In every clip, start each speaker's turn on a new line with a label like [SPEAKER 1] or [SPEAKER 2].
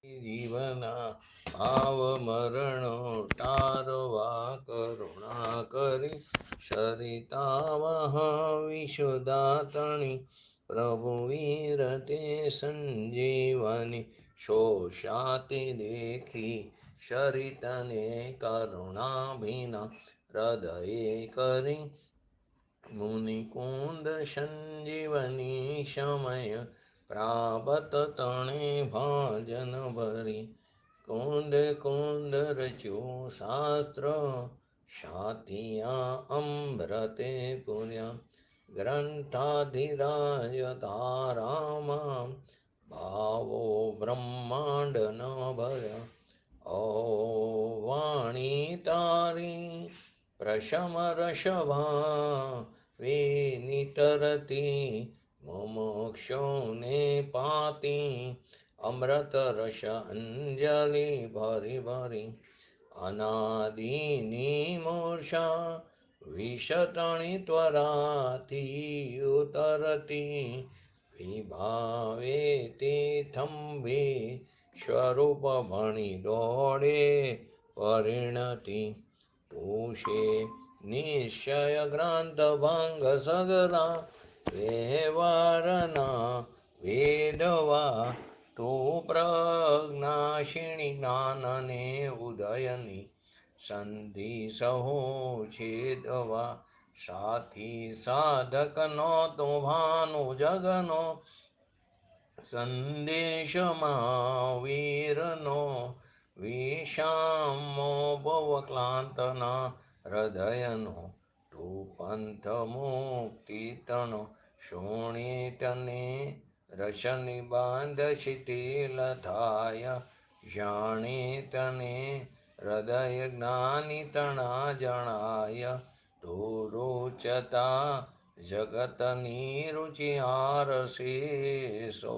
[SPEAKER 1] જીવના ભાવ મરણો ટારવા કરુણા કરી સરિતા વિશુદાતણી પ્રભુ વીર તે સંજીવની શોષાતી દેખી સરિતને કરુણા ભીના હૃદયે કરી મુનિકુંદ સંજીવની સમય પ્રાપ્ત તણે ભાજન ભરી કુંદ કુંદ રચ્યું શાસ્ત્ર સાતિયા અમૃતે પુર્યા ગ્રંથાધિરાજ તારામાં ભાવો બ્રહ્માંડ ન ભર્યા ઓ વાણી તારી પ્રશમ રસવા વિનિતરતી મુમુક્ષુને પાતી અમૃત રસ અંજલિ ભરી ભરી અનાદિની મૂર્છા વિષતણી ત્વરાથી ઉતરતી વિભાવે તે થંભે સ્વરૂપ ભણી દોડે પરિણતિ તુષે નિશ્ચય ગ્રંથ ભંગ સગરા વ્યવહારના વેદવા તું પ્રજ્ઞાશિણી જ્ઞાનને ઉદયની સંધિ સહો છેદવા સાથી સાધકનો તો ભાનુ જગનો સંદેશમાં વીરનો વિષામો ભવક્લાંતના હૃદયનો તું પંથ મુક્તિ તણો શોણિતને રસની બાંધ શિથિલ થાય જાણીતને હૃદય જ્ઞાની તણા જણાય તું રૂચતા જગતની રુચિ આરશેષો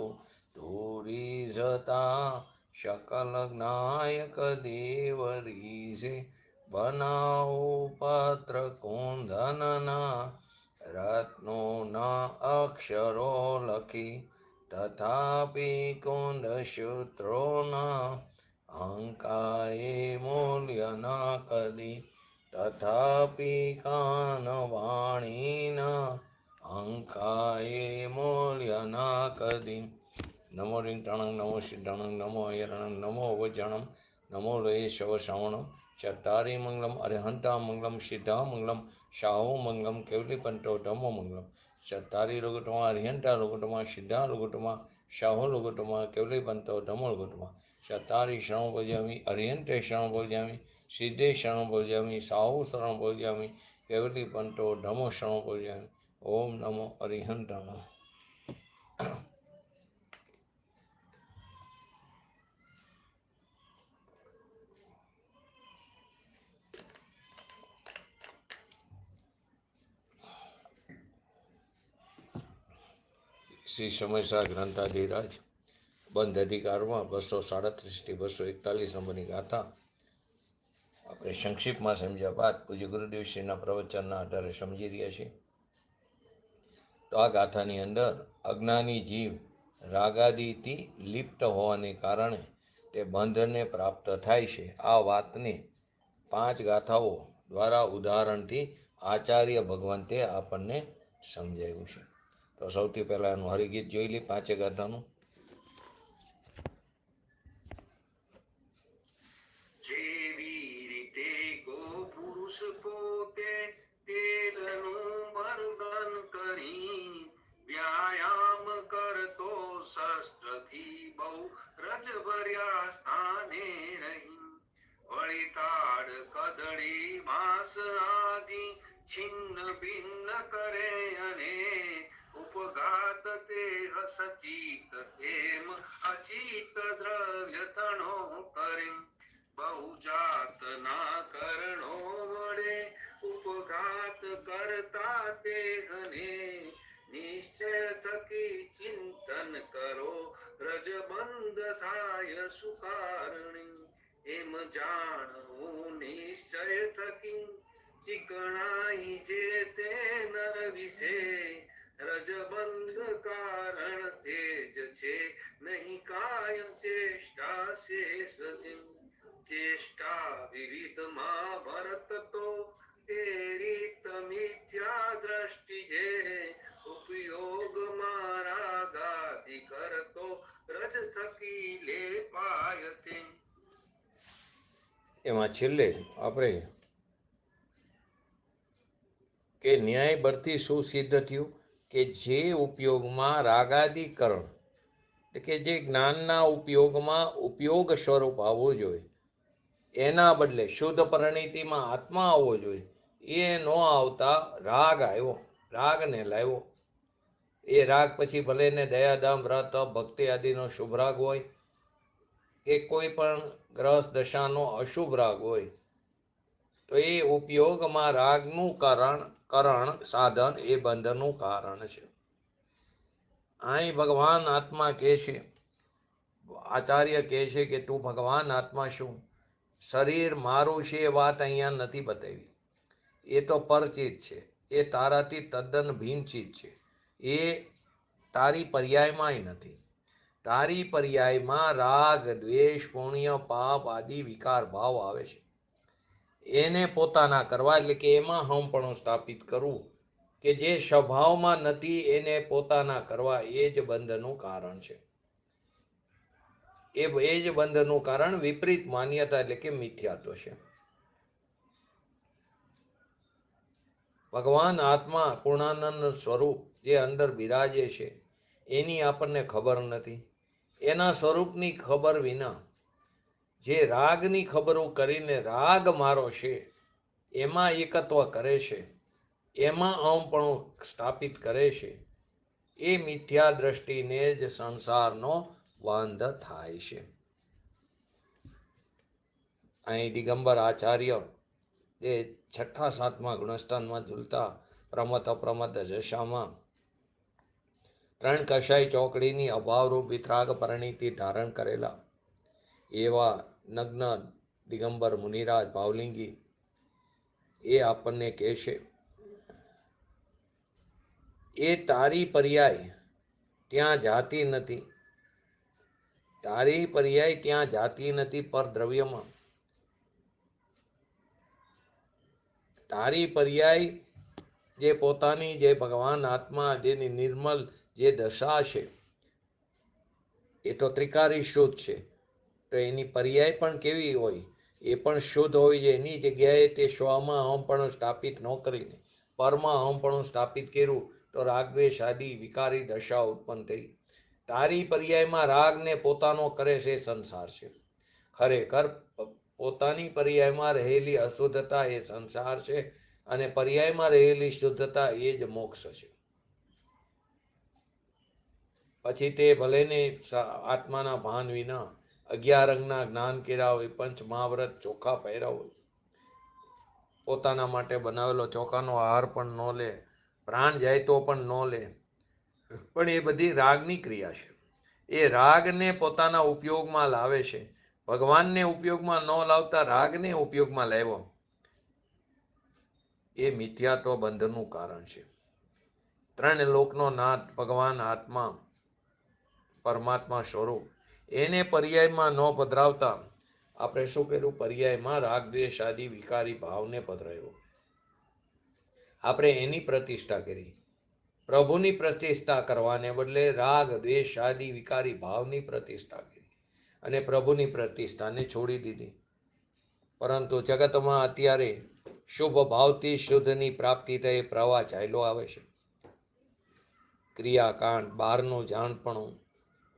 [SPEAKER 1] તું રીઝતા શકલ જ્ઞાયક દેવ રીઝે બનાવો પત્ર કુંદનના રત્નોના અક્ષરો લખી તથાપી કુંદ સૂત્રોના અંકાએ મૂલ્ય ન કદી તથાપી કાન વાણીના અંકાએ મૂલ્ય ન કદી નમો રિંટણં નમો સિદ્ધણં નમો અયરણં નમો વજણં નમો લયે શવ શ્રવણં ચત્તારી મંગલમ અરિહંતા મંગલમ સિદ્ધા મંગલમ શાહો મંગલમ કેવલી પંતો ધમ્મો મંગલમ ચત્તારી લુગુટમાં અરિહંતા લુગુટમાં સિદ્ધા લુગુટમાં શાહો લુગુટમાં કેવલી પંતો ધમ્મો લુગુટમાં ચત્તારી શરણ બોલ્યામી અરિહંતે શરણ બોલ્યામી સિદ્ધે શરણ બોલ્યામી સાહુ શરણ બોલ્યામી કેવલી પંતો ધમ્મો શરણ બોલ્યામી ઓમ નમો અરિહંતાણં. શ્રી સમયસા ગ્રંથાધિરાજ બંધ અધિકારમાં 237 થી 241 નંબરની ગાથા આપણે સંક્ષિપ્તમાં સમજ્યા બાદ પૂજ્ય ગુરુદેવશ્રીના પ્રવચનના આધારે સમજી રહ્યા છીએ. તો આ ગાથાની અંદર અજ્ઞાની જીવ રાગાદિથી લિપ્ત હોવાને કારણે તે બંધને પ્રાપ્ત થાય છે. આ વાતને 5 ગાથાઓ દ્વારા ઉદાહરણથી આચાર્ય ભગવંતે આપણને સમજાવ્યું છે. તો સૌથી પહેલા એનું હરિગીત જોઈ લે 5 ગાથાનું.
[SPEAKER 2] જેવી રીતે કો પુરુષ પોતે તેલનું મર્દન કરી વ્યાયામ કરતો શસ્ત્રથી બહુ રજભર્યા સ્થાને રહી વળી કાળ કદળી માંસ આદિ છિન્ન ભિન્ન કરે અને ઉપઘાત તે સચિત એમ અચિત દ્રવ્ય તણો કરે બહુ જાતના કરણો વડે ઉપઘાત કરતા તે અને નિશ્ચય થકી ચિંતન કરો રજબંધ થાય સુકારણી એમ જાણવું નિશ્ચય થકી ચિકણાઈ જે તે નર વિશે રજબંધ કારણ તેજ છે નહીં કાય ચેષ્ટા શેષ છે ચેષ્ટા વિવિધમાં વર્તતો એ રીત મિથ્યા દ્રષ્ટિ છે ઉપયોગમાં રાગાદિ કરતો રજ થકી લેપાય તે.
[SPEAKER 1] એમાં છેલ્લે આપણે કે ન્યાય બળથી શું સિદ્ધ થયું કે જે ઉપયોગમાં રાગાદિકરણ એટલે કે જે જ્ઞાનના ઉપયોગમાં ઉપયોગ સ્વરૂપ આવવું જોઈએ એના બદલે શુદ્ધ પરિણીતિમાં આત્મા આવવો જોઈએ એ ન આવતા રાગ આવ્યો, રાગને લાવ્યો. એ રાગ પછી ભલે ને દયા દામ વ્રત ભક્તિ આદિનો શુભ રાગ હોય કે કોઈ પણ ગ્રહ દશાનો અશુભ રાગ હોય તો એ ઉપયોગમાં રાગનું કરણ સાધન એ બંધનનું કારણ છે. અહીં ભગવાન આત્મા કહે છે, આચાર્ય કહે છે કે તું ભગવાન આત્મા શું? શરીર મારું છે એ વાત અહીંયા નથી બતાવી. એ તો પરચિત છે, એ તારાથી તદ્દન ભિન્ન ચીજ છે. એ તારી પર્યાયમાંય નથી. તારી પર્યાયમાં રાગ દ્વેષ પુણ્ય પાપ આદિ વિકાર ભાવ આવે છે. એને પોતાના કરવા એટલે કે એમાં હમપણું સ્થાપિત કરવું કે જે સ્વભાવમાં નથી એને પોતાના કરવા એ જ બંધનું કારણ છે. એ જ બંધનું કારણ વિપરીત માન્યતા એટલે કે મિથ્યાત્વ છે. ભગવાન આત્મા પૂર્ણાનંદ સ્વરૂપ જે અંદર બિરાજે છે એની આપણને ખબર નથી. એના સ્વરૂપની ખબર વિના જે રાગની ખબરો કરીને રાગ મારો છે એમાં એકત્વ કરે છે, એમાં અહમપણું સ્થાપિત કરે છે, એ મિથ્યા દ્રષ્ટિને જ સંસારનો બંધ થાય છે. અહીં દિગંબર આચાર્ય એ 6ઠા 7મા ગુણસ્થાનમાં ઝૂલતા પ્રમત અપ્રમત દશામાં 3 કશાય ચોકડીની અભાવરૂપ વિતરાગ પરિણીતિ ધારણ કરેલા એવા નગ્ન દિગંબર મુનિરાજ ભાવલિંગી એ આપણને કહે છે એ તારી પર્યાય ત્યાં જાતી નથી. તારી પર્યાય ત્યાં જાતી નથી પર દ્રવ્યમાં. તારી પર્યાય જે પોતાની જે ભગવાન આત્મા જેની નિર્મલ જે દશા છે એ તો ત્રિકારી શુદ્ધ છે, તો એની પર્યાય પણ કેવી હોય? એ પણ શુદ્ધ હોય છે. એની જગ્યાએ તે સ્વમાં અહમપણું સ્થાપિત ન કરીને પરમાં અહમપણું સ્થાપિત કર્યું તો રાગદ્વેષ આદિ વિકારી દશા ઉત્પન્ન થઈ. તારી પર્યાયમાં રાગને પોતાનો કરે છે સંસાર છે. ખરેખર પોતાની પર્યાયમાં રહેલી અશુદ્ધતા એ સંસાર છે અને પર્યાયમાં રહેલી શુદ્ધતા એ જ મોક્ષ છે. પછી તે ભલે ને આત્માના ભાન વિના 11 અંગના જ્ઞાન કર્યા હોય, પંચ મહાવ્રત ચોખા પહેર્યા હોય, પોતાના માટે બનાવેલો ચોખાનો આહાર પણ ન લે, પ્રાણ જાય તો પણ ન લે, પણ એ બધી રાગની ક્રિયા છે. એ રાગને પોતાના ઉપયોગમાં લાવે છે. ભગવાનને ઉપયોગમાં ન લાવતા રાગને ઉપયોગમાં લાવ્યો એ મિથ્યાત્વ બંધનું કારણ છે. 3 લોકનો નાથ ભગવાન આત્મા પરમાત્મા સ્વરૂપ એને પર્યાયમાં ન પધરાવતા આપણે શું કર્યું? પર્યાયમાં રાગ દ્વેષ આદિ વિકારી ભાવને પધરાવ્યો. આપણે એની પ્રતિષ્ઠા કરી. પ્રભુની પ્રતિષ્ઠા કરવાને બદલે રાગ દ્વેષ આદિ વિકારી ભાવની પ્રતિષ્ઠા કરી અને પ્રભુની પ્રતિષ્ઠાને છોડી દીધી. પરંતુ જગતમાં અત્યારે શુભ ભાવથી શુદ્ધની પ્રાપ્તિ થઈ પ્રવાહ ચાલ્યો આવે છે. ક્રિયાકાંડ, બહારનું જાણપણું,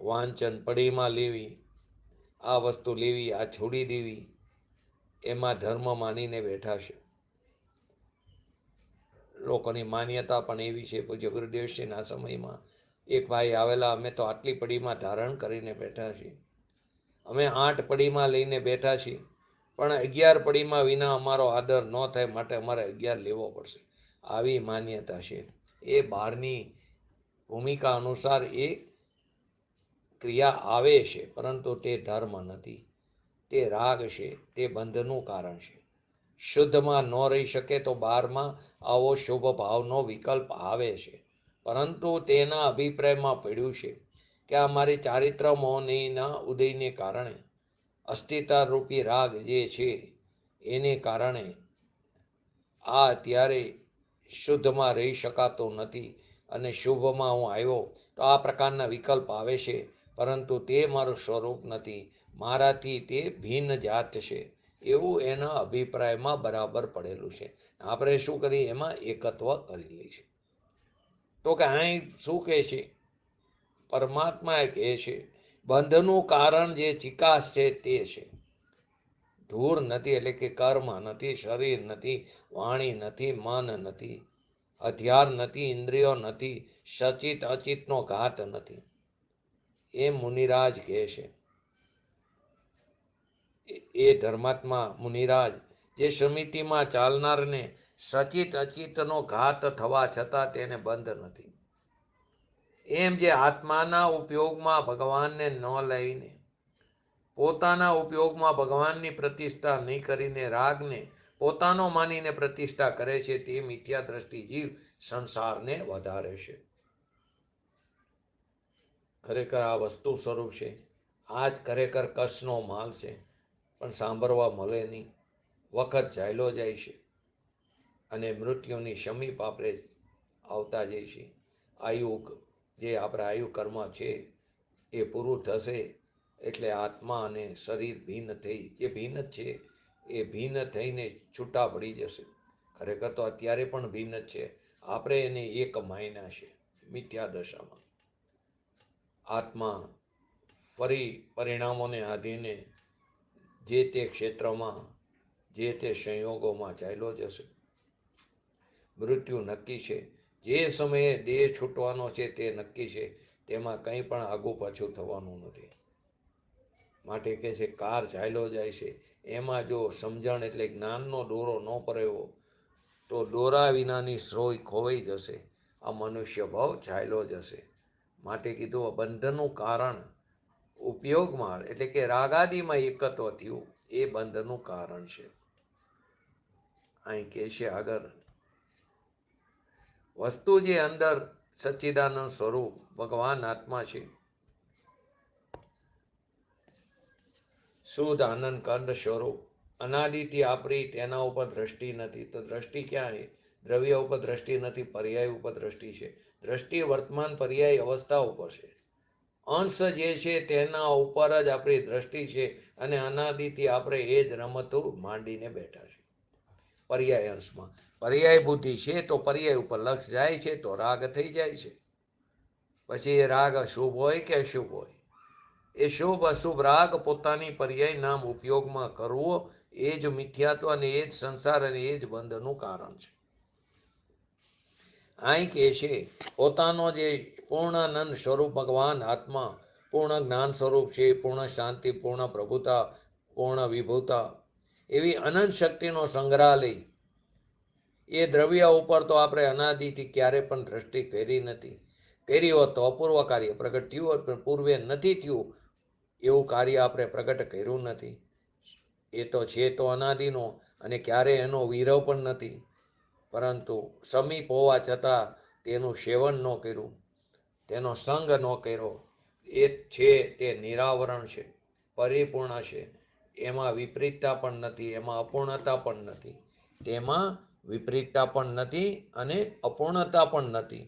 [SPEAKER 1] વાંચન, પડીમાં લેવી, આ વસ્તુ લેવી, આ છોડી દેવી, એમાં ધર્મ માનીને બેઠા છે. લોકોની માન્યતા પણ એવી છે. પૂજ્ય ગુરુદેવશ્રીના સમયમાં એક ભાઈ આવેલા, અમે તો આટલી પડીમાં ધારણ કરીને બેઠા છીએ, અમે 8 પડીમાં લઈને બેઠા છીએ, પણ 11 પડીમાં વિના અમારો આદર ન થાય માટે અમારે 11 લેવો પડશે. આવી માન્યતા છે. એ બહારની ભૂમિકા અનુસાર એ ક્રિયા આવે છે, પરંતુ તે ધર્મ નથી, તે રાગ છે, તે બંધનું કારણ છે. શુદ્ધમાં ન રહી શકે તો બહારમાં આવો શુભ ભાવનો વિકલ્પ આવે છે, પરંતુ તેના અભિપ્રાયમાં પડ્યું છે કે આ મારી ચારિત્ર મોહનીના ઉદયને કારણે અસ્થિરતા રૂપી રાગ જે છે એને કારણે આ અત્યારે શુદ્ધમાં રહી શકાતો નથી અને શુભમાં હું આવ્યો તો આ પ્રકારના વિકલ્પ આવે છે, પરંતુ તે મારું સ્વરૂપ નથી, મારાથી તે ભિન્ન જાત છે એવું એના અભિપ્રાયમાં બરાબર પડેલું છે. આપણે શું કરીએ, એમાં એકત્વ કરી લઈશું. તો કે અહીં શું કહે છે, પરમાત્મા કહે છે બંધનું કારણ જે ચિકાસ છે તે છે. ધૂળ નથી એટલે કે કર્મ નથી, શરીર નથી, વાણી નથી, મન નથી, હથિયાર નથી, ઇન્દ્રિયો નથી, સચિત અચિતનો ઘાત નથી. એ મુનિરાજ કહે છે, એ ધર્માત્મા મુનિરાજ જે સમિતિમાં ચાલનારને સચિત અચિતનો ઘાત થવા છતાં તેને બંધ નથી. એમ જે આત્માના ઉપયોગમાં ભગવાનને ન લઈને, પોતાના ઉપયોગમાં ભગવાનની પ્રતિષ્ઠા નહીં કરીને રાગને પોતાનો માનીને પ્રતિષ્ઠા કરે છે, તે મિથ્યા દ્રષ્ટિ જીવ સંસારને વધારે છે. ખરેખર આ વસ્તુ સ્વરૂપ છે. આ જ ખરેખર કચ્છનો માલ છે, પણ સાંભળવા મળે નહીં. વખત ચાલ્યો જાય છે અને મૃત્યુની સમીપ આપણે આવતા જઈએ છીએ. આયુ જે આપણા આયુ કર્મ છે એ પૂરું થશે એટલે આત્મા અને શરીર ભિન્ન થઈ, જે ભિન્ન જ છે એ ભિન્ન થઈને છૂટા પડી જશે. ખરેખર તો અત્યારે પણ ભિન્ન જ છે, આપણે એને એક માયના છે મિથ્યા દશામાં. આત્મા ફરી પરિણામોને આધીને જે તે ક્ષેત્રમાં જે તે સંયોગોમાં ચાલ્યો જશે. મૃત્યુ નક્કી છે. જે સમયે દેહ છૂટવાનો છે તે નક્કી છે, તેમાં કંઈ પણ આગુ પાછું થવાનું નથી. માટે કહે છે કાર ચાલ્યો જાય છે, એમાં જો સમજણ એટલે જ્ઞાનનો દોરો ન પરેવો તો દોરા વિનાની સોય ખોવાઈ જશે. આ મનુષ્ય ભાવ ચાલ્યો જશે. માટે કીધું બંધનું કારણ ઉપયોગમાં એટલે કે રાગાદિમાં એકત્વ થયું એ બંધનું કારણ છે. અહીં કહે છે આગળ, વસ્તુ જે અંદર સચ્ચિદાનંદ સ્વરૂપ ભગવાન આત્મા છે, શુદ્ધ આનંદ કંદ સ્વરૂપ, અનાદિથી આપણી તેના ઉપર દ્રષ્ટિ નથી. તો દ્રષ્ટિ ક્યાં છે? દ્રવ્ય ઉપર દ્રષ્ટિ નથી, પર્યાય ઉપર દ્રષ્ટિ છે. દ્રષ્ટિ વર્તમાન પર્યાય અવસ્થા ઉપર છે. અંશ જે છે તેના ઉપર જ આપણી દ્રષ્ટિ છે અને અનાદિથી આપણે એ જ રમતો માંડીને બેઠા છે. પર્યાય અંશમાં પર્યાય બુદ્ધિ છે તો પર્યાય ઉપર લક્ષ જાય છે તો રાગ થઈ જાય છે. પછી એ રાગ શુભ હોય કે અશુભ હોય, એ શુભ અશુભ રાગ પોતાની પર્યાય નામ ઉપયોગમાં કરવો એ જ મિથ્યાત્વ અને એ જ સંસાર અને એ જ બંધનું કારણ છે. અહીં કે છે પોતાનો જે પૂર્ણાનંદ સ્વરૂપ ભગવાન આત્મા પૂર્ણ જ્ઞાન સ્વરૂપ છે, પૂર્ણ શાંતિ, પૂર્ણ પ્રભુતા, પૂર્ણ વિભુતા, એવી અનંત શક્તિનો સંગ્રહાલય. એ દ્રવ્ય ઉપર તો આપણે અનાદિથી ક્યારે પણ દ્રષ્ટિ કરી નથી. કરી હોત તો અપૂર્વ કાર્ય પ્રગટ થયું હોત, પણ પૂર્વે નથી થયું એવું કાર્ય આપણે પ્રગટ કર્યું નથી. એ તો છે તો અનાદિનો અને ક્યારે એનો વિરહ પણ નથી, પરંતુ સમીપ હોવા છતાં તેનું સેવન ન કર્યું, તેનો સંગ ન કર્યો. એ છે તે નિરાવરણ છે, પરિપૂર્ણ છે. એમાં વિપરીતતા પણ નથી, એમાં અપૂર્ણતા પણ નથી. તેમાં વિપરીતતા પણ નથી અને અપૂર્ણતા પણ નથી.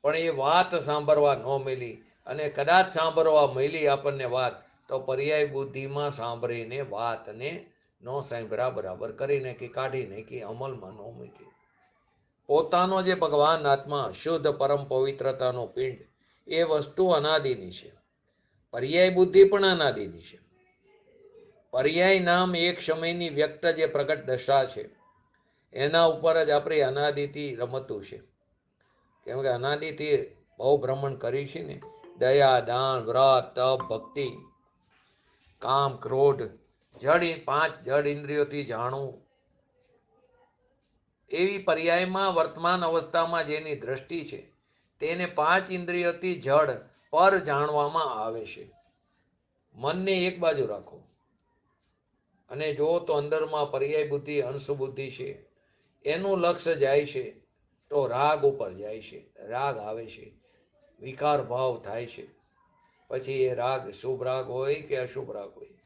[SPEAKER 1] પણ એ વાત સાંભળવા ન મળી, અને કદાચ સાંભળવા મળી આપણને વાત તો પર્યાય બુદ્ધિમાં સાંભળીને વાતને ન સાંભળ્યા બરાબર કરી નાખી, કાઢી નાખી, અમલમાં ન મૂકી. પોતાનો જે ભગવાન આત્મા શુદ્ધ પરમ પવિત્રતાનો પિંડ, એ વસ્તુ અનાદિની છે. પર્યાય બુદ્ધિ પણ અનાદિની છે. પર્યાય નામ એક સમયની વ્યક્ત જે પ્રગટ દશા છે, એના ઉપર જ આપણે અનાદિથી રમતું છે. કેમ કે અનાદિથી બહુ ભ્રમણ કરી છે ને, દયા, દાન, વ્રત, તપ, ભક્તિ, કામ, ક્રોધ, પાંચ જડ ઇન્દ્રિયોથી જાણવું. એવી પર્યાયમાં વર્તમાન અવસ્થામાં જેની દ્રષ્ટિ છે તેને પાંચ ઇન્દ્રિયોથી જડ પર જાણવામાં આવે છે. મનને એક બાજુ રાખો અને જો તો અંદરમાં પર્યાય બુદ્ધિ, અંશ બુદ્ધિ છે, એનું લક્ષ્ય જાય છે તો રાગ ઉપર જાય છે. રાગ આવે છે, વિકાર ભાવ થાય છે. પછી એ રાગ શુભ રાગ હોય કે અશુભ રાગ હોય,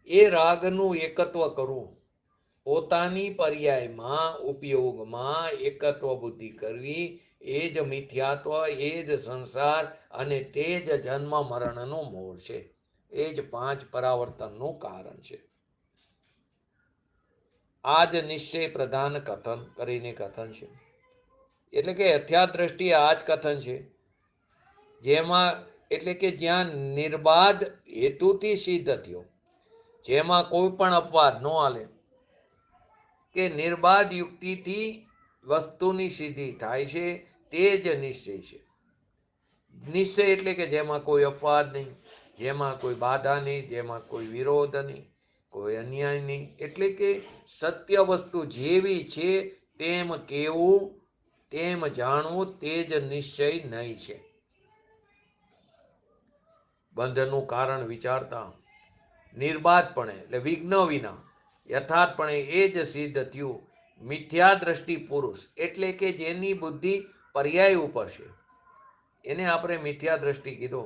[SPEAKER 1] એ રાગનું એકત્વ કરવું, પોતાની પર્યાયમાં ઉપયોગમાં એકત્વ બુદ્ધિ કરવી, એ જ મિથ્યાત્વ, એ જ સંસાર અને તે જ જન્મ મરણનું મૂળ છે. એ જ 5 પરાવર્તનનું કારણ છે. આ જ નિશ્ચય પ્રધાન કથન કરીને કથન છે. એટલે કે અથ્યા દ્રષ્ટિ આ જ કથન છે, જેમાં એટલે કે જ્યાં નિર્બાધ હેતુથી સિદ્ધ થયો, જેમાં કોઈ પણ અપવાદ ન હાલે, કે નિર્બાધ યુક્તિથી વસ્તુની સિદ્ધિ થાય છે, તે જ નિશ્ચય છે. નિશ્ચય એટલે કે જેમાં કોઈ અપવાદ નહીં, જેમાં કોઈ બાધા નહીં, જેમાં કોઈ વિરોધ નહીં, કોઈ અન્યાય નહીં. એટલે કે સત્ય વસ્તુ જેવી છે તેમ કેવું, તેમ જાણવું, તે જ નિશ્ચય નહીં છે. બંધનું કારણ વિચારતા નિર્બાધપણે એટલે વિઘ્ન વિના યથાર્થપણે એ જ સિદ્ધ થયું મિથ્યા દ્રષ્ટિ પુરુષ, એટલે કે જેની બુદ્ધિ પર્યાય ઉપર છે, એને આપણે મિથ્યા દ્રષ્ટિ કીધો.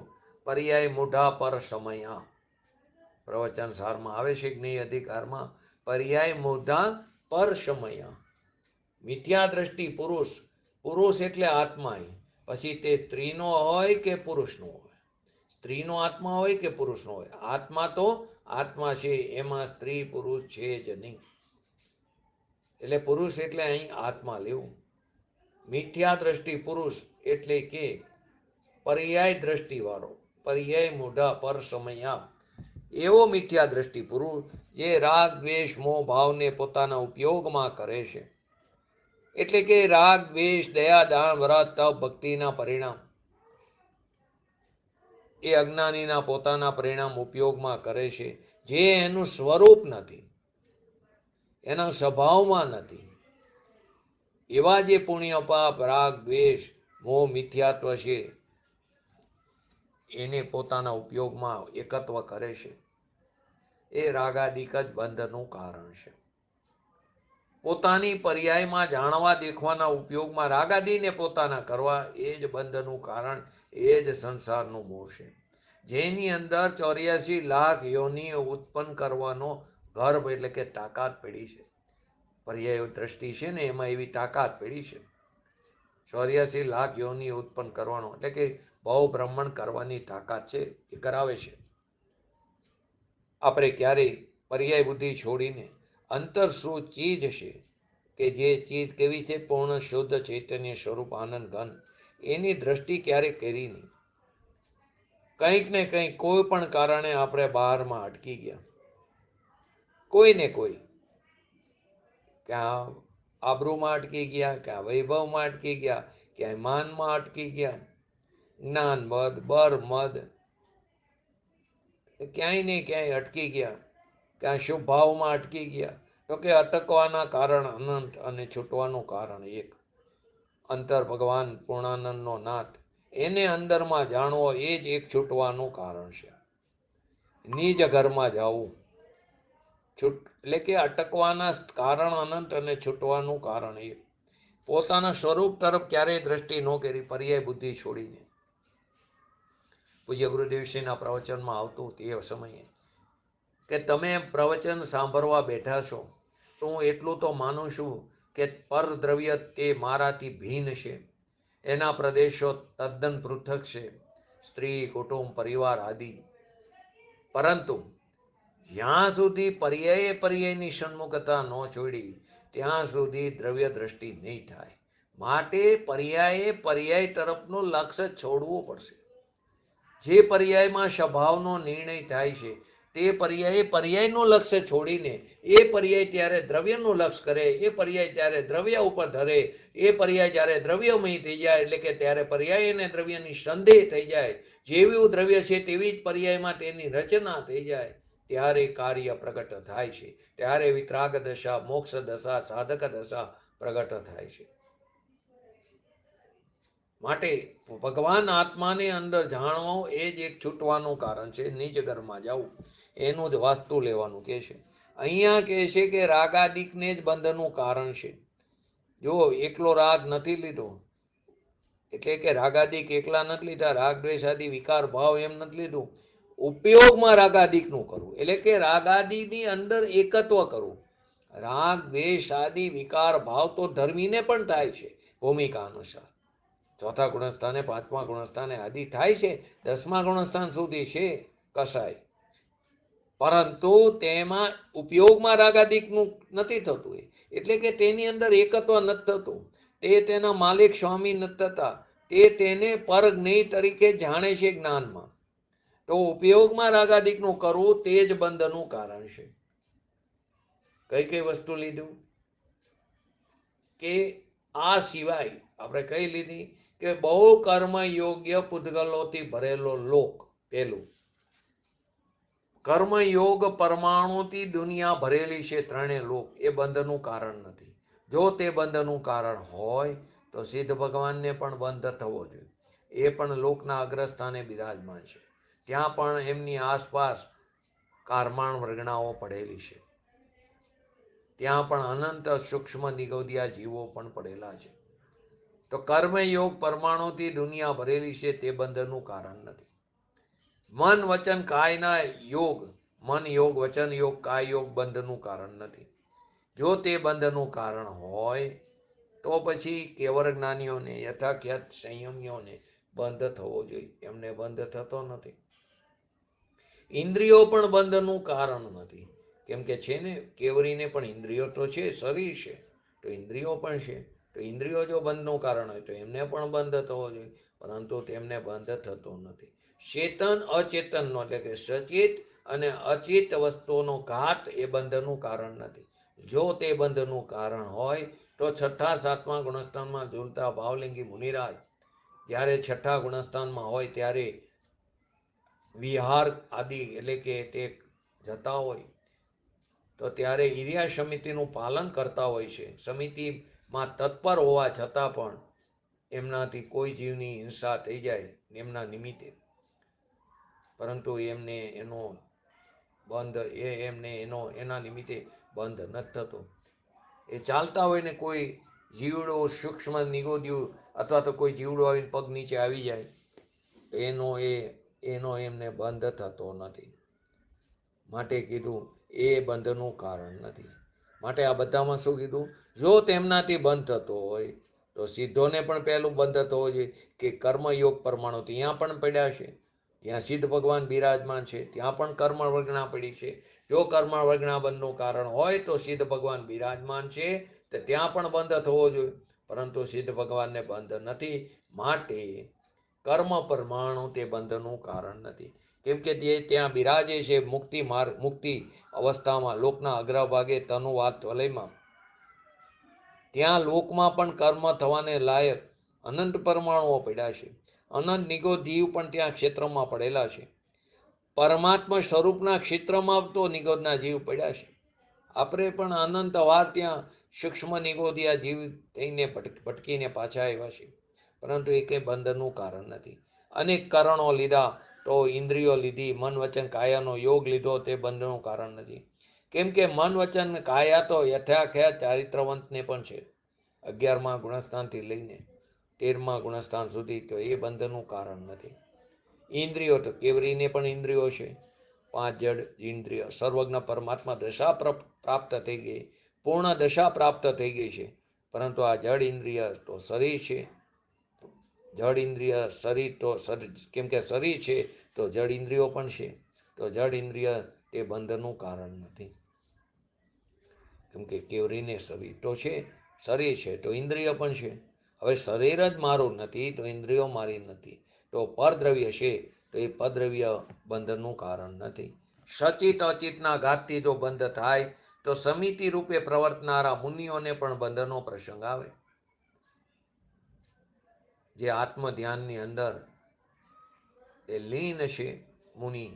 [SPEAKER 1] પર્યાય મૂઢા પર સમયા પ્રવચન સારમાં આવે છે કે નહીં અધિકારમાં, પર્યાય મૂઢા પર સમયા. મિથ્યા દ્રષ્ટિ પુરુષ, પુરુષ એટલે આત્મા, પછી તે સ્ત્રીનો હોય કે પુરુષનો હોય, સ્ત્રીનો આત્મા હોય કે પુરુષનો હોય, આત્મા તો આત્મા છે, એમાં સ્ત્રી પુરુષ છે જ નહીં. એટલે પુરુષ એટલે અહીં આત્મા લેવું. મિથ્યા દ્રષ્ટિ પુરુષ એટલે કે પર્યાય દ્રષ્ટિ વાળો, પર્યાય મૂઢા પર સમયા, એવો મિથ્યા દ્રષ્ટિ પુરુષ જે રાગ દ્વેષ મોહ ભાવને પોતાના ઉપયોગમાં કરે છે. એટલે કે રાગ દ્વેષ દયા દાન વ્રત તપ ભક્તિના પરિણામ એ અજ્ઞાનીના પોતાના પરિણામ ઉપયોગમાં કરે છે, જે એનું સ્વરૂપ નથી, એના સ્વભાવમાં નથી. એવા જે પુણ્ય પાપ રાગ દ્વેષ મોહ મિથ્યાત્વ છે, એને પોતાના ઉપયોગમાં એકત્વ કરે છે, એ રાગાદિક જ બંધનું કારણ છે. પોતાની પર્યાયમાં જાણવા દેખવાના ઉપયોગમાં રાગાદિને પોતાના કરવા, એ જ બંધનું કારણ, એ જ સંસારનું મૂળ છે. જેની અંદર 84 લાખ યોનિઓ ઉત્પન્ન કરવાનો ગર્ભ એટલે કે તાકાત પડી છે. પર્યાય દ્રષ્ટિ છે ને એમાં એવી તાકાત પડી છે. 84 લાખ યોનિ ઉત્પન્ન કરવાનો એટલે કે બહુ બ્રહ્મણ કરવાની તાકાત છે, એ કરાવે છે. આપણે ક્યારેય પર્યાય બુદ્ધિ છોડીને અંતર શું ચીજ છે, કે જે ચીજ કેવી છે, પૂર્ણ શુદ્ધ ચૈતન્ય સ્વરૂપ આનંદ ઘન, એની દ્રષ્ટિ ક્યારેય કરી નહીં. કંઈક ને કંઈક કોઈ પણ કારણે આપણે બહારમાં અટકી ગયા, કોઈ ને કોઈ, ક્યાં આબરૂમાં અટકી ગયા, ક્યાં વૈભવમાં અટકી ગયા, ક્યાંય માનમાં અટકી ગયા, જ્ઞાન મદ બર મદ ક્યાંય ને ક્યાંય અટકી ગયા, ક્યાં શુભ ભાવમાં અટકી ગયા. તો કે અટકવાના કારણ અનંત અને છૂટવાનું કારણ એક. અંતર ભગવાન પૂર્ણાનંદનો નાથ, એને અંદરમાં જાણવો, એ જ એક છૂટવાનું કારણ છે. નિજ ઘરમાં જવું એટલે કે અટકવાના કારણ અનંત અને છૂટવાનું કારણ એક. પોતાના સ્વરૂપ તરફ ક્યારેય દ્રષ્ટિ ન કરી, પર્યાય બુદ્ધિ છોડીને. પૂજ્ય ગુરુદેવશ્રીના પ્રવચનમાં આવતું તે સમયે કે તમે પ્રવચન સાંભળવા બેઠા છો, તો હું એટલું તો માનું છું કે પરદ્રવ્ય તે મારાથી ભિન્ન છે, એના પ્રદેશો તદ્દન પૃથક છે, સ્ત્રી કુટુંબ પરિવાર આદિ. પરંતુ જ્યાં સુધી પર્યાયે પર્યાયની સન્મુખતા ન છોડી, ત્યાં સુધી દ્રવ્ય દ્રષ્ટિ નહીં થાય. માટે પર્યાયે પર્યાય તરફનું લક્ષ્ય છોડવું પડશે. જે પર્યાયમાં સ્વભાવનો નિર્ણય થાય છે, તે પર્યાયે પર્યાયનું લક્ષ્ય છોડીને એ પર્યાય ત્યારે દ્રવ્યનું લક્ષ્ય કરે, એ પર્યાય ત્યારે દ્રવ્ય ઉપર ધરે, એ પર્યાય જ્યારે દ્રવ્યમય થઈ જાય, એટલે કે ત્યારે પર્યાય અને દ્રવ્યની સંદેહ થઈ જાય. જેવું દ્રવ્ય છે તેવી જ પર્યાયમાં તેની રચના થઈ જાય, ત્યારે કાર્ય પ્રગટ થાય છે. ત્યારે વિતરાગ દશા, મોક્ષ દશા, સાધક દશા પ્રગટ થાય છે. માટે ભગવાન આત્માને અંદર જાણવો, એ જ એક છૂટવાનું કારણ છે. નિજ ઘરમાં જવું, એનું જ વાસ્તુ લેવાનું કે છે. અહીંયા કહે છે કે રાગાદિકને જ બંધનું કારણ છે. જો એકલો રાગ નથી લીધો, એટલે કે રાગાદિક એકલા નથી લીધા, રાગ દ્વેષ આદિ વિકાર ભાવ એમ નથી લીધું, ઉપયોગમાં રાગાદિકનું કરવું, એટલે કે રાગાદિની અંદર એકત્વ કરવું. રાગ દ્વેષ આદિ વિકાર ભાવ તો ધર્મીને પણ થાય છે ભૂમિકા અનુસાર. ચોથા ગુણસ્થાને, પાંચમા ગુણસ્થાને આદિ થાય છે, 10મા ગુણસ્થાન સુધી છે કસાય, પરંતુ તેમાં ઉપયોગમાં રાગાદિકનું નથી થતું. એટલે કે તેની અંદર એકત્વ નથી થતું, તે તેના માલિક સ્વામી નથી થતા, તે તેને પરજ્ઞેય તરીકે જાણે છે જ્ઞાનમાં. તો ઉપયોગમાં રાગાદિકનું કરવું તે જ બંધનું કારણ છે. કઈ કઈ વસ્તુ લીધું કે આ સિવાય આપણે કઈ લીધી કે બહુ કર્મ યોગ્ય પૂતગલોથી ભરેલો લોક. પેલું કર્મયોગ પરમાણુથી દુનિયા ભરેલી છે, ત્રણે લોક, એ બંધનું કારણ નથી. જો તે બંધનું કારણ હોય તો સિદ્ધ ભગવાનને પણ બંધ થવો જોઈએ. એ પણ લોકના અગ્રસ્થાને બિરાજમાન છે, ત્યાં પણ એમની આસપાસ કારમાણ વર્ગણાઓ પડેલી છે, ત્યાં પણ અનંત સૂક્ષ્મ નિગોદિયા જીવો પણ પડેલા છે. તો કર્મયોગ પરમાણુથી દુનિયા ભરેલી છે, તે બંધનું કારણ નથી. મન વચન કાયના યોગ, મન યોગ, વચન યોગ, કાય યોગ બંધનું કારણ નથી. જો તે બંધનું કારણ હોય તો પછી કેવળ જ્ઞાનીઓને, યથાખ્યાત સંયમીઓને બંધ થવો જોઈએ, એમને બંધ થતો નથી. ઇન્દ્રિયો પણ બંધનું કારણ નથી, કેમ કે છે ને, કેવરીને પણ ઇન્દ્રિયો તો છે, શરીર છે તો ઇન્દ્રિયો પણ છે. તો ઇન્દ્રિયો જો બંધનું કારણ હોય તો એમને પણ બંધ થવો જોઈએ, પરંતુ તેમને બંધ થતો નથી. ચેતન અચેતનનો, એટલે કે સચેત અને અચેત વસ્તુઓનો ઘાત એ બંધનું કારણ નથી. જો તે બંધનું કારણ હોય તો 6ઠા 7મા ગુણસ્થાનમાં ઝૂલતા ભાવલિંગી મુનિરાજ જ્યારે 6ઠા ગુણસ્થાનમાં હોય ત્યારે વિહાર આદિ, એટલે કે તે જતા હોય તો ત્યારે ઈર્યા સમિતિનું પાલન કરતા હોય છે. સમિતિમાં તત્પર હોવા છતાં પણ એમનાથી કોઈ જીવની હિંસા થઈ જાય એમના નિમિત્તે, પરંતુ એમને એનો બંધ એના નિમિત્તે બંધ નથી થતો. એ ચાલતા હોય ને કોઈ જીવડો સૂક્ષ્મ નિગોદ્યું અથવા તો કોઈ જીવડો આવીને પગ નીચે આવી જાય એનો એમને બંધ થતો નથી. માટે કીધું એ બંધનું કારણ નથી. માટે આ બધામાં શું કીધું, જો તેમનાથી બંધ થતો હોય તો સિદ્ધોને પણ પહેલું બંધ થવો જોઈએ કે કર્મયોગ પરમાણુ ત્યાં પણ પડ્યા છે, ત્યાં સિદ્ધ ભગવાન બિરાજમાન છે, ત્યાં પણ કર્મ વર્ગણા પડી છે. જો કર્મ વર્ગણા બંધનું કારણ હોય તો સિદ્ધ ભગવાન બિરાજમાન છે, તો ત્યાં પણ બંધ થવો જોઈએ, પરંતુ સિદ્ધ ભગવાનને બંધ નથી. માટે કર્મ પરમાણુ તે બંધનું કારણ નથી, કેમ કે તે ત્યાં બિરાજે છે મુક્તિ અવસ્થામાં, લોકના અગ્રભાગે તનુવાત વલયમાં. ત્યાં લોકમાં પણ કર્મ થવાને લાયક અનંત પરમાણુઓ પડ્યા છે, અનંત નિગોધીવ પણ ત્યાં ક્ષેત્રમાં પડેલા છે. પરમાત્મા સ્વરૂપના ક્ષેત્રમાં તો નિગોદના જીવ પડ્યા છે. આપણે પણ અનંત વાર ત્યાં સૂક્ષ્મ નિગોદિયા જીવ થઈને ભટકીને પાછા આવ્યા છે, પરંતુ એ કંઈ બંધનું કારણ નથી. અનેક કારણો લીધા, તો ઇન્દ્રિયો લીધી, મન વચન કાયાનો યોગ લીધો, તે બંધનું કારણ નથી. કેમ કે મન વચન કાયા તો યથાખ્યાત ચારિત્રવંતને પણ છે, 11મા ગુણસ્થાનથી લઈને 13મા ગુણસ્થાન સુધી, તો એ બંધનું કારણ નથી. ઇન્દ્રિયો તો કેવરીને પણ ઇન્દ્રિયો છે, 5 જડ ઇન્દ્રિય. સર્વજ્ઞ પરમાત્મા દશા પ્રાપ્ત થઈ ગઈ, પૂર્ણ દશા પ્રાપ્ત થઈ ગઈ છે, પરંતુ આ જડ ઇન્દ્રિય તો શરીર છે. જડ ઇન્દ્રિય શરીર તો કેમ કે શરીર છે તો જડ ઇન્દ્રિયો પણ છે, તો જડ ઇન્દ્રિય તે બંધનું કારણ નથી. કેમ કે કેવરીને શરીર તો છે, શરીર છે તો ઇન્દ્રિય પણ છે. હવે શરીર જ મારું નથી તો ઇન્દ્રિયો મારી નથી, તો પરદ્રવ્ય છે તો એ પરદ્રવ્ય બંધનું કારણ નથી. સચિત અચિતના ઘાતથી જો બંધ થાય તો સમિતિ રૂપે પ્રવર્તનારા મુનિઓને પણ બંધનો પ્રસંગ આવે. જે આત્મ ધ્યાનની અંદર એ લીન છે મુનિ,